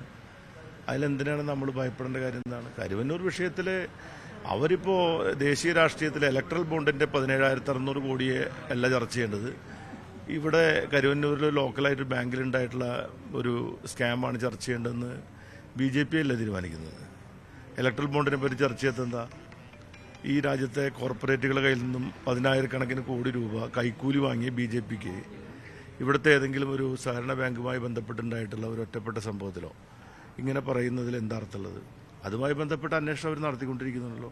അതിലെന്തിനാണ് നമ്മൾ ഭയപ്പെടേണ്ട കാര്യം? എന്താണ് കരുവന്നൂർ വിഷയത്തിൽ? അവരിപ്പോൾ ദേശീയ രാഷ്ട്രീയത്തിൽ ഇലക്ട്രൽ ബോണ്ടിൻ്റെ 17,600 കോടിയെ അല്ല ചർച്ച ചെയ്യേണ്ടത്. ഇവിടെ കരുവന്നൂരിൽ ലോക്കലായിട്ട് ബാങ്കിലുണ്ടായിട്ടുള്ള ഒരു സ്കാമാണ് ചർച്ച ചെയ്യേണ്ടതെന്ന് BJP അല്ല തീരുമാനിക്കുന്നത്. ഇലക്ട്രൽ ബോണ്ടിനെ പറ്റി ചർച്ച ചെയ്തെന്താ? ഈ രാജ്യത്തെ കോർപ്പറേറ്റുകളുടെ കയ്യിൽ നിന്നും 10,000 കോടി രൂപ കൈക്കൂലി വാങ്ങിയ BJPക്ക് ഇവിടുത്തെ ഏതെങ്കിലും ഒരു സഹകരണ ബാങ്കുമായി ബന്ധപ്പെട്ടുണ്ടായിട്ടുള്ള ഒരു ഒറ്റപ്പെട്ട സംഭവത്തിലോ ഇങ്ങനെ പറയുന്നതിൽ എന്താ അർത്ഥമുള്ളത്? അതുമായി ബന്ധപ്പെട്ട അന്വേഷണം അവർ നടത്തിക്കൊണ്ടിരിക്കുന്നുണ്ടല്ലോ.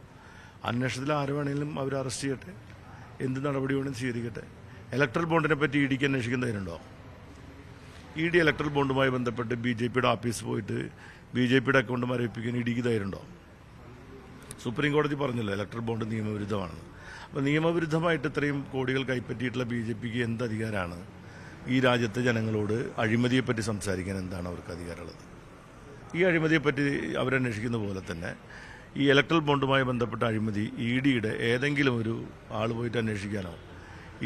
അന്വേഷണത്തിൽ ആര് വേണമെങ്കിലും അവർ അറസ്റ്റ് ചെയ്യട്ടെ, എന്ത് നടപടി വേണമെങ്കിലും സ്വീകരിക്കട്ടെ. ഇലക്ട്രൽ ബോണ്ടിനെ പറ്റി EDക്ക് അന്വേഷിക്കുന്നതിനുണ്ടോ? ED ഇലക്ട്രൽ ബോണ്ടുമായി ബന്ധപ്പെട്ട് BJPയുടെ ഓഫീസ് പോയിട്ട് BJPയുടെ അക്കൗണ്ട് മരവിപ്പിക്കാൻ EDക്ക് ധൈര്യമുണ്ടോ? സുപ്രീം കോടതി പറഞ്ഞല്ലോ ഇലക്ട്രൽ ബോണ്ട് നിയമവിരുദ്ധമാണെന്ന്. അപ്പോൾ നിയമവിരുദ്ധമായിട്ട് ഇത്രയും കോടികൾ കൈപ്പറ്റിയിട്ടുള്ള BJPക്ക് എന്ത് അധികാരമാണ് ഈ രാജ്യത്തെ ജനങ്ങളോട് അഴിമതിയെപ്പറ്റി സംസാരിക്കാൻ? എന്താണ് അവർക്ക് അധികാരമുള്ളത്? ഈ അഴിമതിയെപ്പറ്റി അവരന്വേഷിക്കുന്ന പോലെ തന്നെ ഈ ഇലക്ട്രൽ ബോണ്ടുമായി ബന്ധപ്പെട്ട അഴിമതി EDയുടെ ഏതെങ്കിലും ഒരു ആൾ പോയിട്ട് അന്വേഷിക്കാനോ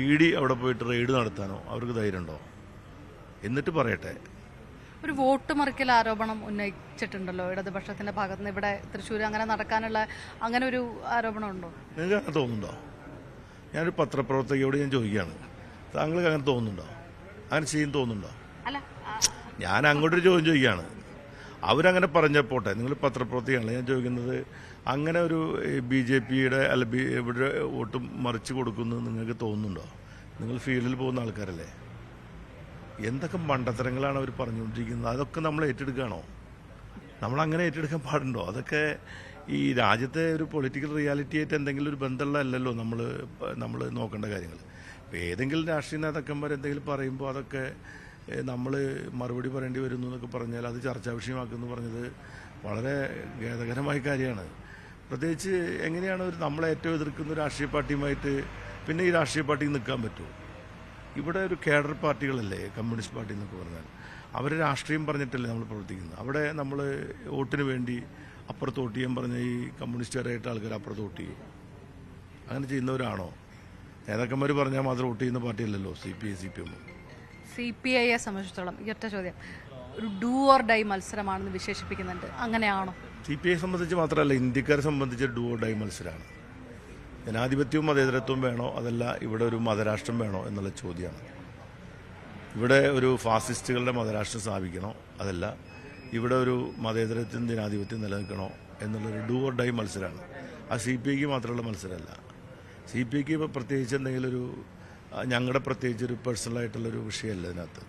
ED അവിടെ പോയിട്ട് റെയ്ഡ് നടത്താനോ അവർക്ക് ധൈര്യമുണ്ടോ? എന്നിട്ട് പറയട്ടെ. ഒരു വോട്ട് മറിക്കൽ ആരോപണം ഉന്നയിച്ചിട്ടുണ്ടല്ലോ ഇടതുപക്ഷത്തിന്റെ ഭാഗത്ത് നിന്ന്. ഇവിടെ തൃശ്ശൂർ അങ്ങനെ നടക്കാനുള്ള അങ്ങനെ ഒരു ആരോപണം ഉണ്ടോ? നിങ്ങൾക്ക് അങ്ങനെ തോന്നുന്നുണ്ടോ? ഞാനൊരു പത്രപ്രവർത്തകയോട് ഞാൻ ചോദിക്കുകയാണ്, താങ്കൾക്ക് അങ്ങനെ തോന്നുന്നുണ്ടോ? അങ്ങനെ ചെയ്യും തോന്നുന്നുണ്ടോ? ഞാൻ അങ്ങോട്ടൊരു ചോദ്യം ചോദിക്കുകയാണ്. അവരങ്ങനെ പറഞ്ഞപ്പോട്ടെ, നിങ്ങൾ പത്രപ്രവർത്തകയാണല്ലോ. ഞാൻ ചോദിക്കുന്നത്, അങ്ങനെ ഒരു BJPയുടെ അല്ല ഇവിടെ വോട്ട് മറിച്ച് കൊടുക്കുന്നത് നിങ്ങൾക്ക് തോന്നുന്നുണ്ടോ? നിങ്ങൾ ഫീൽഡിൽ പോകുന്ന ആൾക്കാരല്ലേ? എന്തൊക്കെ മണ്ടത്തരങ്ങളാണ് അവർ പറഞ്ഞുകൊണ്ടിരിക്കുന്നത്? അതൊക്കെ നമ്മൾ ഏറ്റെടുക്കുകയാണോ? നമ്മളങ്ങനെ ഏറ്റെടുക്കാൻ പാടുണ്ടോ? അതൊക്കെ ഈ രാജ്യത്തെ ഒരു പൊളിറ്റിക്കൽ റിയാലിറ്റി ആയിട്ട് എന്തെങ്കിലും ഒരു ബന്ധമുള്ളതല്ലല്ലോ നമ്മൾ നോക്കേണ്ട കാര്യങ്ങൾ. ഇപ്പോൾ ഏതെങ്കിലും രാഷ്ട്രീയ നേതാക്കന്മാർ എന്തെങ്കിലും പറയുമ്പോൾ അതൊക്കെ നമ്മൾ മറുപടി പറയേണ്ടി വരുന്നു എന്നൊക്കെ പറഞ്ഞാൽ അത് ചർച്ചാ വിഷയമാക്കുമെന്ന് പറഞ്ഞത് വളരെ ഖേദകരമായ കാര്യമാണ്. പ്രത്യേകിച്ച് എങ്ങനെയാണ് നമ്മളെ ഏറ്റവും എതിർക്കുന്ന രാഷ്ട്രീയ പാർട്ടിയുമായിട്ട് പിന്നെ ഈ രാഷ്ട്രീയ പാർട്ടിക്ക് നിൽക്കാൻ പറ്റുമോ? ഇവിടെ ഒരു കേഡർ പാർട്ടികളല്ലേ കമ്മ്യൂണിസ്റ്റ് പാർട്ടി എന്നൊക്കെ പറഞ്ഞാൽ. അവർ രാഷ്ട്രീയം പറഞ്ഞിട്ടല്ലേ നമ്മൾ പ്രവർത്തിക്കുന്നത്. അവിടെ നമ്മൾ വോട്ടിന് വേണ്ടി അപ്പുറത്ത് വോട്ട് ചെയ്യാൻ പറഞ്ഞ ഈ കമ്മ്യൂണിസ്റ്റുകാരായിട്ട് ആൾക്കാർ അപ്പുറത്ത് വോട്ട് ചെയ്യും. അങ്ങനെ ചെയ്യുന്നവരാണോ? നേതാക്കന്മാർ പറഞ്ഞാൽ മാത്രം വോട്ട് ചെയ്യുന്ന പാർട്ടിയല്ലല്ലോ CPI CPIയെ സംബന്ധിച്ചിടത്തോളം ഈ ഒറ്റ ചോദ്യം, ഒരു ഡൂ ഓർ ഡൈ മത്സരമാണെന്ന് വിശേഷിപ്പിക്കുന്നുണ്ട്. അങ്ങനെയാണോ? CPI സംബന്ധിച്ച് മാത്രമല്ല, ഇന്ത്യക്കാരെ സംബന്ധിച്ച് ഡൂ ഓർ ഡൈ മത്സരമാണ്. ജനാധിപത്യവും മതേതരത്വവും വേണോ, അതല്ല ഇവിടെ ഒരു മതരാഷ്ട്രം വേണോ എന്നുള്ള ചോദ്യമാണ്. ഇവിടെ ഒരു ഫാസിസ്റ്റുകളുടെ മതരാഷ്ട്രം സ്ഥാപിക്കണോ, അതല്ല ഇവിടെ ഒരു മതേതരത്വം ജനാധിപത്യം നിലനിൽക്കണോ എന്നുള്ളൊരു ഡൂ ഓർ ഡൈ മത്സരമാണ്. ആ CPIക്ക് മാത്രമുള്ള മത്സരമല്ല. CPIക്ക് ഇപ്പോൾ പ്രത്യേകിച്ച് എന്തെങ്കിലും ഒരു ഞങ്ങളുടെ പ്രത്യേകിച്ചൊരു പേഴ്സണലായിട്ടുള്ളൊരു വിഷയമല്ല ഇതിനകത്ത്.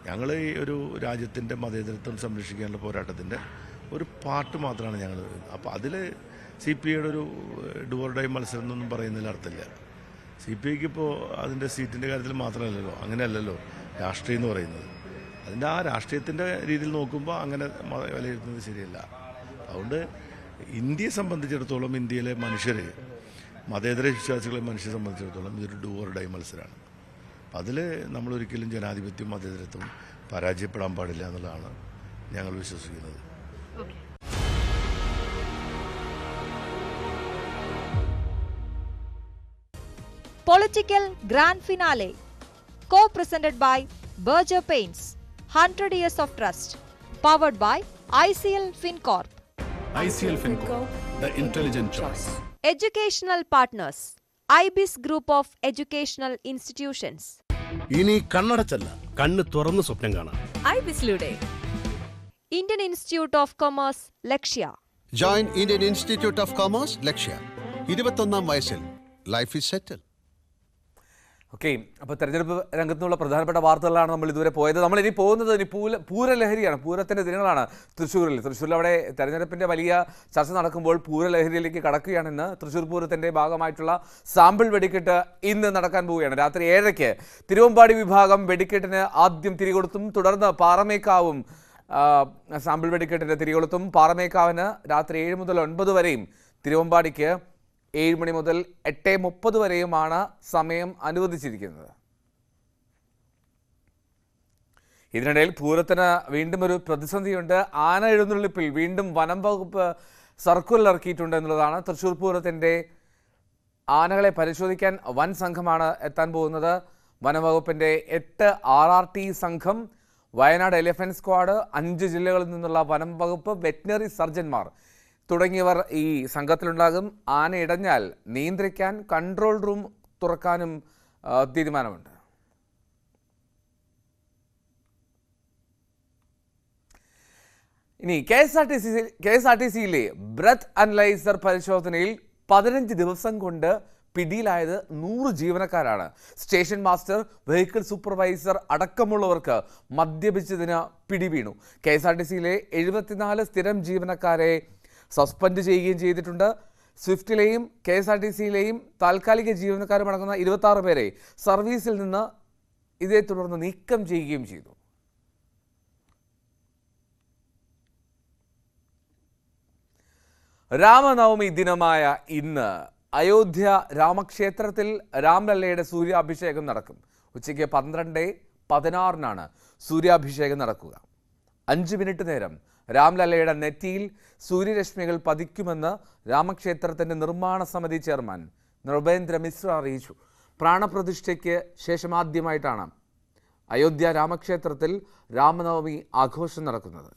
ഞങ്ങൾ ഈ ഒരു രാജ്യത്തിൻ്റെ മതേതരത്വം സംരക്ഷിക്കാനുള്ള പോരാട്ടത്തിൻ്റെ ഒരു പാർട്ട് മാത്രമാണ് ഞങ്ങൾ. അപ്പോൾ അതിൽ CPIയുടെ ഒരു ഡൂ ഓർ ഡൈ മത്സരം എന്നൊന്നും പറയുന്നതിൽ അർത്ഥമില്ല. CPIക്ക് ഇപ്പോൾ അതിൻ്റെ സീറ്റിൻ്റെ കാര്യത്തിൽ മാത്രമല്ലല്ലോ, അങ്ങനെയല്ലല്ലോ രാഷ്ട്രീയം എന്ന് പറയുന്നത്. അതിൻ്റെ ആ രാഷ്ട്രീയത്തിൻ്റെ രീതിയിൽ നോക്കുമ്പോൾ അങ്ങനെ വിലയിരുത്തുന്നത് ശരിയല്ല. അതുകൊണ്ട് ഇന്ത്യയെ സംബന്ധിച്ചിടത്തോളം, ഇന്ത്യയിലെ മനുഷ്യർ, മതേതര വിശ്വാസികളെ മനുഷ്യരെ സംബന്ധിച്ചിടത്തോളം ഇതൊരു ഡൂ ഓർ ഡൈ മത്സരമാണ്. അതിൽ നമ്മളൊരിക്കലും ജനാധിപത്യവും മതേതരത്വവും പരാജയപ്പെടാൻ പാടില്ല എന്നുള്ളതാണ് ഞങ്ങൾ വിശ്വസിക്കുന്നത്. Political Grand Finale, co-presented by Berger Paints, 100 years of trust, powered by ICL FinCorp. ICL FinCorp, the intelligent choice. Educational partners, IBIS Group of Educational Institutions. ഇനി കണ്ണടച്ചല്ല, കണ്ണ് തുറന്ന് സ്വപ്നം കാണാം. IBISലൂടെ Indian Institute of Commerce, Lakshya. Join Indian Institute of Commerce, Lakshya. 21-ാം വയസ്സിൽ life is settle. Okay, അപ്പോൾ തെരഞ്ഞെടുപ്പ് രംഗത്തുള്ള പ്രധാനപ്പെട്ട വാർത്തകളാണ് നമ്മൾ ഇതുവരെ പോയത്. നമ്മളിനി പോകുന്നത് ഇനി പൂരലഹരിയാണ്. പൂരത്തിൻ്റെ ദിനങ്ങളാണ് തൃശ്ശൂരിൽ. അവിടെ തെരഞ്ഞെടുപ്പിൻ്റെ വലിയ ചർച്ച നടക്കുമ്പോൾ പൂരലഹരിയിലേക്ക് കടക്കുകയാണെന്ന്. തൃശ്ശൂർ പൂരത്തിൻ്റെ ഭാഗമായിട്ടുള്ള സാമ്പിൾ വെടിക്കെട്ട് ഇന്ന് നടക്കാൻ പോവുകയാണ്. രാത്രി 7:00 തിരുവമ്പാടി വിഭാഗം വെടിക്കെട്ടിന് ആദ്യം തിരികൊളുത്തും. തുടർന്ന് പാറമേക്കാവും സാമ്പിൾ വെടിക്കെട്ടിന് തിരികൊളുത്തും. പാറമേക്കാവിന് രാത്രി 7 മുതൽ 9 വരെയും തിരുവമ്പാടിക്ക് 7 മണി മുതൽ 8:30 വരെയുമാണ് സമയം അനുവദിച്ചിരിക്കുന്നത്. ഇതിനിടയിൽ പൂരത്തിന് വീണ്ടും ഒരു പ്രതിസന്ധിയുണ്ട്. ആന എഴുന്നള്ളിപ്പിൽ വീണ്ടും വനം വകുപ്പ് സർക്കുലർ ഇറക്കിയിട്ടുണ്ട് എന്നുള്ളതാണ്. തൃശ്ശൂർ പൂരത്തിൻ്റെ ആനകളെ പരിശോധിക്കാൻ വൻ സംഘമാണ് എത്താൻ പോകുന്നത്. വനംവകുപ്പിൻ്റെ 8 RRT സംഘം, വയനാട് എലിഫന്റ് സ്ക്വാഡ്, 5 ജില്ലകളിൽ നിന്നുള്ള വനം വകുപ്പ് വെറ്റിനറി സർജന്മാർ തുടങ്ങിയവർ ഈ സംഘത്തിലുണ്ടാകും. ആന ഇടഞ്ഞാൽ നിയന്ത്രിക്കാൻ കൺട്രോൾ റൂം തുറക്കാനും തീരുമാനമുണ്ട്. ഇനി KSRTCയിലെ ബ്രത്ത് അനലൈസർ പരിശോധനയിൽ 15 ദിവസം കൊണ്ട് പിടിയിലായത് 100 ജീവനക്കാരാണ്. സ്റ്റേഷൻ മാസ്റ്റർ, വെഹിക്കിൾ സൂപ്പർവൈസർ അടക്കമുള്ളവർക്ക് മദ്യപിച്ചതിന് പിടിവീണു. KSRTCയിലെ 74 സ്ഥിരം ജീവനക്കാരെ സസ്പെൻഡ് ചെയ്യുകയും ചെയ്തിട്ടുണ്ട്. സ്വിഫ്റ്റിലെയും KSRTCയിലെയും താൽക്കാലിക ജീവനക്കാരുമടങ്ങുന്ന 26 പേരെ സർവീസിൽ നിന്ന് ഇതേ തുടർന്ന് നീക്കം ചെയ്യുകയും ചെയ്തു. രാമനവമി ദിനമായ ഇന്ന് അയോധ്യ രാമക്ഷേത്രത്തിൽ രാംലല്ലയുടെ സൂര്യാഭിഷേകം നടക്കും. ഉച്ചയ്ക്ക് 12:16 സൂര്യാഭിഷേകം നടക്കുക. 5 മിനിറ്റ് നേരം രാംലല്ലയുടെ നെറ്റിയിൽ സൂര്യരശ്മികൾ പതിക്കുമെന്ന് രാമക്ഷേത്രത്തിന്റെ നിർമ്മാണ സമിതി ചെയർമാൻ നൃപേന്ദ്ര മിശ്ര അറിയിച്ചു. പ്രാണപ്രതിഷ്ഠയ്ക്ക് ശേഷമാദ്യമായിട്ടാണ് അയോധ്യ രാമക്ഷേത്രത്തിൽ രാമനവമി ആഘോഷം നടക്കുന്നത്.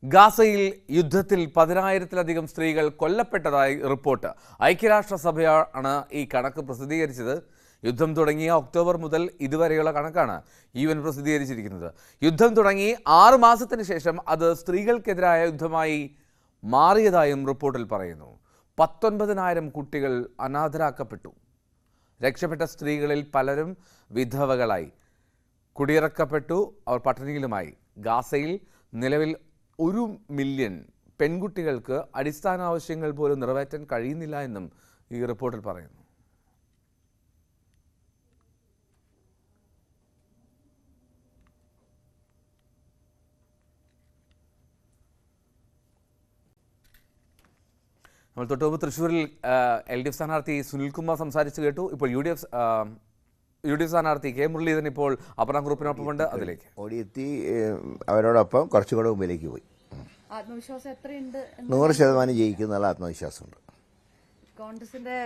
ഗാസയിൽ യുദ്ധത്തിൽ 10,000-ലധികം സ്ത്രീകൾ കൊല്ലപ്പെട്ടതായി റിപ്പോർട്ട്. ഐക്യരാഷ്ട്രസഭയാണ് ഈ കണക്ക് പ്രസിദ്ധീകരിച്ചത്. യുദ്ധം തുടങ്ങിയ ഒക്ടോബർ മുതൽ ഇതുവരെയുള്ള കണക്കാണ് UN പ്രസിദ്ധീകരിച്ചിരിക്കുന്നത്. യുദ്ധം തുടങ്ങി 6 മാസത്തിന് ശേഷം അത് സ്ത്രീകൾക്കെതിരായ യുദ്ധമായി മാറിയതായും റിപ്പോർട്ടിൽ പറയുന്നു. 19,000 കുട്ടികൾ അനാഥരാക്കപ്പെട്ടു. രക്ഷപ്പെട്ട സ്ത്രീകളിൽ പലരും വിധവകളായി, കുടിയിറക്കപ്പെട്ടു, അവർ പട്ടിണിയിലുമായി. ഗാസയിൽ നിലവിൽ 1 മില്യൺ പെൺകുട്ടികൾക്ക് അടിസ്ഥാന ആവശ്യങ്ങൾ പോലും നിറവേറ്റാൻ കഴിയുന്നില്ല എന്നും ഈ റിപ്പോർട്ടിൽ പറയുന്നു. നമ്മൾ തൊട്ടുമുമ്പ് തൃശ്ശൂരിൽ LDF സ്ഥാനാർത്ഥി സുനിൽകുമാർ സംസാരിച്ചു കേട്ടു. ഇപ്പോൾ UDF സ്ഥാനാർത്ഥി K മുരളീധരൻ ഇപ്പോൾ അപർണ ഗ്രൂപ്പിനൊപ്പമുണ്ട്. അതിലേക്ക് ഓടിയെത്തി അവരോടൊപ്പം കുറച്ചുകൂടെ മുമ്പിലേക്ക് പോയി. ആത്മവിശ്വാസം എത്രയുണ്ട്? 100% ജയിക്കുന്നുള്ള ആത്മവിശ്വാസമുണ്ട്. കോൺഗ്രസിന്റെ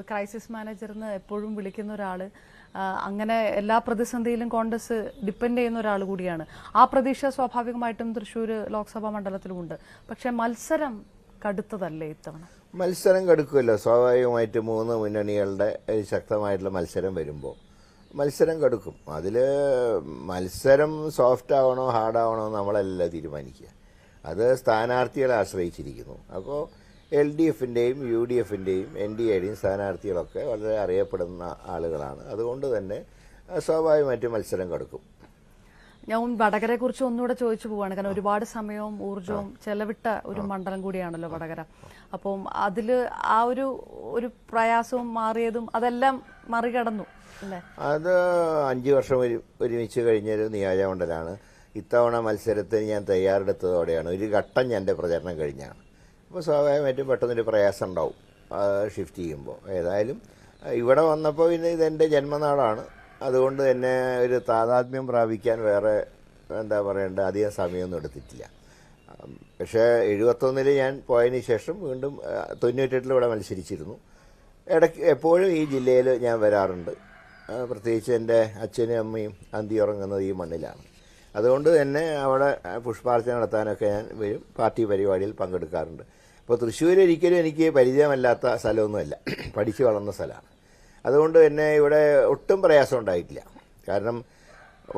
ക്രൈസിസ് മാനേജർ എന്ന് എപ്പോഴും വിളിക്കുന്ന ഒരാൾ, അങ്ങനെ എല്ലാ പ്രതിസന്ധിയിലും കോൺഗ്രസ് ഡിപ്പെൻഡ് ചെയ്യുന്ന ഒരാൾ കൂടിയാണ്. ആ പ്രതീക്ഷ സ്വാഭാവികമായിട്ടും തൃശ്ശൂർ ലോക്സഭാ മണ്ഡലത്തിലുമുണ്ട്. പക്ഷേ മത്സരം കടുത്തതല്ലേ ഇത്തവണ? മത്സരം കടുക്കുമല്ലോ. സ്വാഭാവികമായിട്ട് 3 മുന്നണികളുടെ ശക്തമായിട്ടുള്ള മത്സരം വരുമ്പോൾ മത്സരം കടുക്കും. അതിൽ മത്സരം സോഫ്റ്റ് ആവണോ ഹാർഡ് ആവണോ നമ്മളല്ല തീരുമാനിക്കുക. അത് സ്ഥാനാർത്ഥികളെ ആശ്രയിച്ചിരിക്കുന്നു. അപ്പോൾ LDFൻ്റെയും UDFൻ്റെയും NDAയുടെയും സ്ഥാനാർത്ഥികളൊക്കെ വളരെ അറിയപ്പെടുന്ന ആളുകളാണ്. അതുകൊണ്ട് തന്നെ സ്വാഭാവികമായിട്ടും മത്സരം കടുക്കും. ഞാൻ വടകരയെക്കുറിച്ച് ഒന്നുകൂടെ ചോദിച്ചു പോവാണ്. കാരണം ഒരുപാട് സമയവും ഊർജവും ചെലവിട്ട ഒരു മണ്ഡലം കൂടിയാണല്ലോ വടകര. അപ്പം അതിൽ ആ ഒരു പ്രയാസവും മാറിയതും അതെല്ലാം മറികടന്നു അല്ലേ? അത് 5 വർഷം ഒരുമിച്ച് കഴിഞ്ഞൊരു നിയോജകമണ്ഡലമാണ്. ഇത്തവണ മത്സരത്തിന് ഞാൻ തയ്യാറെടുത്തതോടെയാണ്. ഒരു ഘട്ടം എൻ്റെ പ്രചരണം കഴിഞ്ഞാണ്. അപ്പോൾ സ്വാഭാവികമായിട്ടും പെട്ടെന്നൊരു പ്രയാസം ഉണ്ടാവും ഷിഫ്റ്റ് ചെയ്യുമ്പോൾ. ഏതായാലും ഇവിടെ വന്നപ്പോൾ പിന്നെ ഇതെൻ്റെ ജന്മനാടാണ്. അതുകൊണ്ട് തന്നെ ഒരു താതാത്മ്യം പ്രാപിക്കാൻ വേറെ എന്താ പറയേണ്ട അധികം സമയമൊന്നും എടുത്തിട്ടില്ല. പക്ഷേ 71 ഞാൻ പോയതിന് ശേഷം വീണ്ടും 98 ഇവിടെ മത്സരിച്ചിരുന്നു. ഇടയ്ക്ക് എപ്പോഴും ഈ ജില്ലയിൽ ഞാൻ വരാറുണ്ട്. പ്രത്യേകിച്ച് എൻ്റെ അച്ഛനും അമ്മയും അന്തി ഉറങ്ങുന്നത് ഈ മണ്ണിലാണ്. അതുകൊണ്ട് തന്നെ അവിടെ പുഷ്പാർച്ചന നടത്താനൊക്കെ ഞാൻ വരും. പാർട്ടി പരിപാടിയിൽ പങ്കെടുക്കാറുണ്ട്. അപ്പോൾ തൃശ്ശൂർ ഒരിക്കലും എനിക്ക് പരിചയമല്ലാത്ത സ്ഥലമൊന്നുമല്ല, പഠിച്ചു വളർന്ന സ്ഥലമാണ്. അതുകൊണ്ട് തന്നെ ഇവിടെ ഒട്ടും പ്രയാസം ഉണ്ടായിട്ടില്ല. കാരണം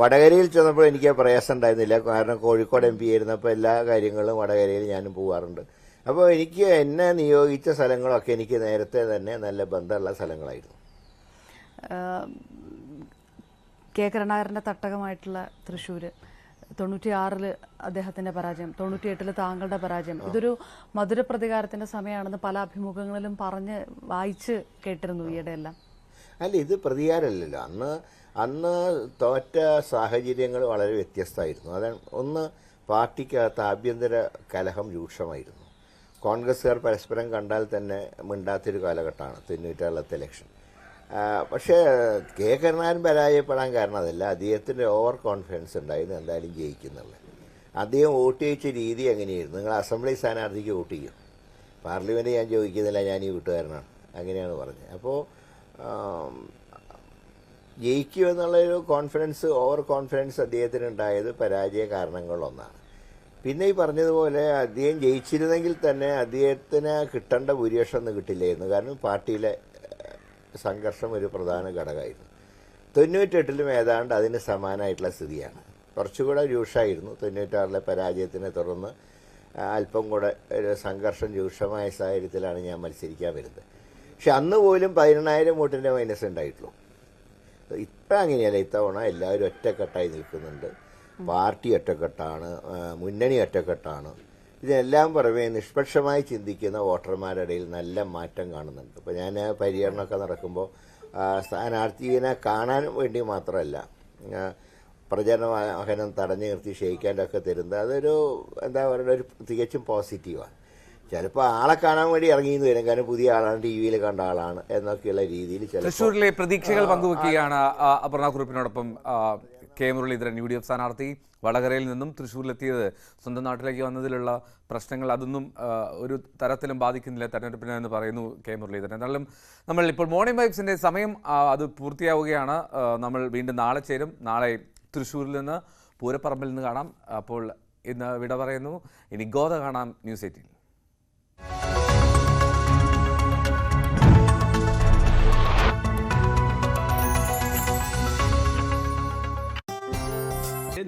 വടകരയിൽ ചെന്നപ്പോൾ എനിക്ക് പ്രയാസം ഉണ്ടായിരുന്നില്ല. കാരണം കോഴിക്കോട് MP ആയിരുന്നപ്പോൾ എല്ലാ കാര്യങ്ങളും വടകരയിൽ ഞാനും പോകാറുണ്ട്. അപ്പോൾ എനിക്ക് എന്നെ നിയോഗിച്ച സ്ഥലങ്ങളൊക്കെ എനിക്ക് നേരത്തെ തന്നെ നല്ല ബന്ധമുള്ള സ്ഥലങ്ങളായിരുന്നു. കെ കരുണാകരൻ്റെ തട്ടകമായിട്ടുള്ള തൃശ്ശൂർ, 96 അദ്ദേഹത്തിൻ്റെ പരാജയം, 98 താങ്കളുടെ പരാജയം, ഇതൊരു മധുരപ്രതികാരത്തിൻ്റെ സമയമാണെന്ന് പല അഭിമുഖങ്ങളിലും പറഞ്ഞ് വായിച്ച് കേട്ടിരുന്നു ഈയിടെയെല്ലാം. അല്ല, ഇത് പ്രതികാരമല്ലല്ലോ. അന്ന് തോറ്റ സാഹചര്യങ്ങൾ വളരെ വ്യത്യസ്തമായിരുന്നു. അതാണ് ഒന്ന്, പാർട്ടിക്കകത്ത് ആഭ്യന്തര കലഹം രൂക്ഷമായിരുന്നു. കോൺഗ്രസ്സുകാർ പരസ്പരം കണ്ടാൽ തന്നെ മിണ്ടാത്തൊരു കാലഘട്ടമാണ് 96 ഇലക്ഷൻ. പക്ഷേ കെ കരുണാകരൻ പരാജയപ്പെടാൻ കാരണം അതല്ല, അദ്ദേഹത്തിൻ്റെ ഓവർ കോൺഫിഡൻസ് ഉണ്ടായിരുന്നു എന്തായാലും ജയിക്കുന്നുള്ളത്. അദ്ദേഹം വോട്ട് ചെയ്യിച്ച രീതി എങ്ങനെയായിരുന്നു? നിങ്ങൾ അസംബ്ലി സ്ഥാനാർത്ഥിക്ക് വോട്ട് ചെയ്യും, പാർലമെൻറ്റ് ഞാൻ ചോദിക്കുന്നില്ല, ഞാൻ ഈ വീട്ടുകാരനാണ്, അങ്ങനെയാണ് പറഞ്ഞത്. അപ്പോൾ ജയിക്കുമെന്നുള്ളൊരു കോൺഫിഡൻസ്, ഓവർ കോൺഫിഡൻസ് അദ്ദേഹത്തിന് ഉണ്ടായത് പരാജയ കാരണങ്ങളിലൊന്നാണ്. പിന്നെ ഈ പറഞ്ഞതുപോലെ അദ്ദേഹം ജയിച്ചിരുന്നെങ്കിൽ തന്നെ അദ്ദേഹത്തിന് കിട്ടേണ്ട ഭൂരിപക്ഷം ഒന്നും കിട്ടില്ലായിരുന്നു. കാരണം പാർട്ടിയിലെ സംഘർഷം ഒരു പ്രധാന ഘടകമായിരുന്നു. 98 ഏതാണ്ട് അതിന് സമാനമായിട്ടുള്ള സ്ഥിതിയാണ്. കുറച്ചുകൂടെ രൂക്ഷമായിരുന്നു. 96 പരാജയത്തിനെ തുടർന്ന് അല്പം കൂടെ ഒരു സംഘർഷം രൂക്ഷമായ സാഹചര്യത്തിലാണ് ഞാൻ മത്സരിക്കാൻ വരുന്നത്. പക്ഷെ അന്ന് പോലും 10,000 വോട്ടിൻ്റെ മൈനസ് ഉണ്ടായിട്ടുള്ളൂ. ഇപ്പം അങ്ങനെയല്ല. ഇത്തവണ എല്ലാവരും ഒറ്റക്കെട്ടായി നിൽക്കുന്നുണ്ട്. പാർട്ടി ഒറ്റക്കെട്ടാണ്, മുന്നണി ഒറ്റക്കെട്ടാണ്. ഇതിനെല്ലാം പുറമെ നിഷ്പക്ഷമായി ചിന്തിക്കുന്ന വോട്ടർമാരുടെ ഇടയിൽ നല്ല മാറ്റം കാണുന്നുണ്ട്. ഇപ്പോൾ ഞാൻ പര്യടനമൊക്കെ നടക്കുമ്പോൾ സ്ഥാനാർത്ഥിയെ കാണാൻ വേണ്ടി മാത്രമല്ല, പ്രചരണ വാഹനം തടഞ്ഞു നിർത്തി ക്ഷയിക്കാനൊക്കെ തരുന്നത് അതൊരു എന്താ പറയുക, ഒരു തികച്ചും പോസിറ്റീവാണ്. ചിലപ്പോൾ ആളെ കാണാൻ വേണ്ടി ഇറങ്ങിയെന്ന് വരും, കാരണം പുതിയ ആളാണ്, ടി വിയിൽ കണ്ട ആളാണ് എന്നൊക്കെയുള്ള രീതിയിൽ. തൃശ്ശൂരിലെ പ്രതീക്ഷകൾ പങ്കുവെക്കുകയാണ് അപർണ കുറുപ്പിനോടൊപ്പം കെ മുരളീധരൻ, UDF സ്ഥാനാർത്ഥി. വടകരയിൽ നിന്നും തൃശ്ശൂരിലെത്തിയത് സ്വന്തം നാട്ടിലേക്ക് വന്നതിലുള്ള പ്രശ്നങ്ങൾ അതൊന്നും ഒരു തരത്തിലും ബാധിക്കുന്നില്ല തെരഞ്ഞെടുപ്പിന് എന്ന് പറയുന്നു കെ മുരളീധരൻ. എന്നാലും നമ്മൾ ഇപ്പോൾ മോർണിംഗ് വൈബ്സിൻ്റെ സമയം അത് പൂർത്തിയാവുകയാണ്. നമ്മൾ വീണ്ടും നാളെ ചേരും. നാളെ തൃശ്ശൂരിൽ നിന്ന് പൂരപ്പറമ്പിൽ നിന്ന് കാണാം. അപ്പോൾ ഇന്ന് വിട പറയുന്നു. ഇനി ഗോദ കാണാം ന്യൂസ് 18.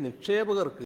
നിക്ഷേപകർക്ക്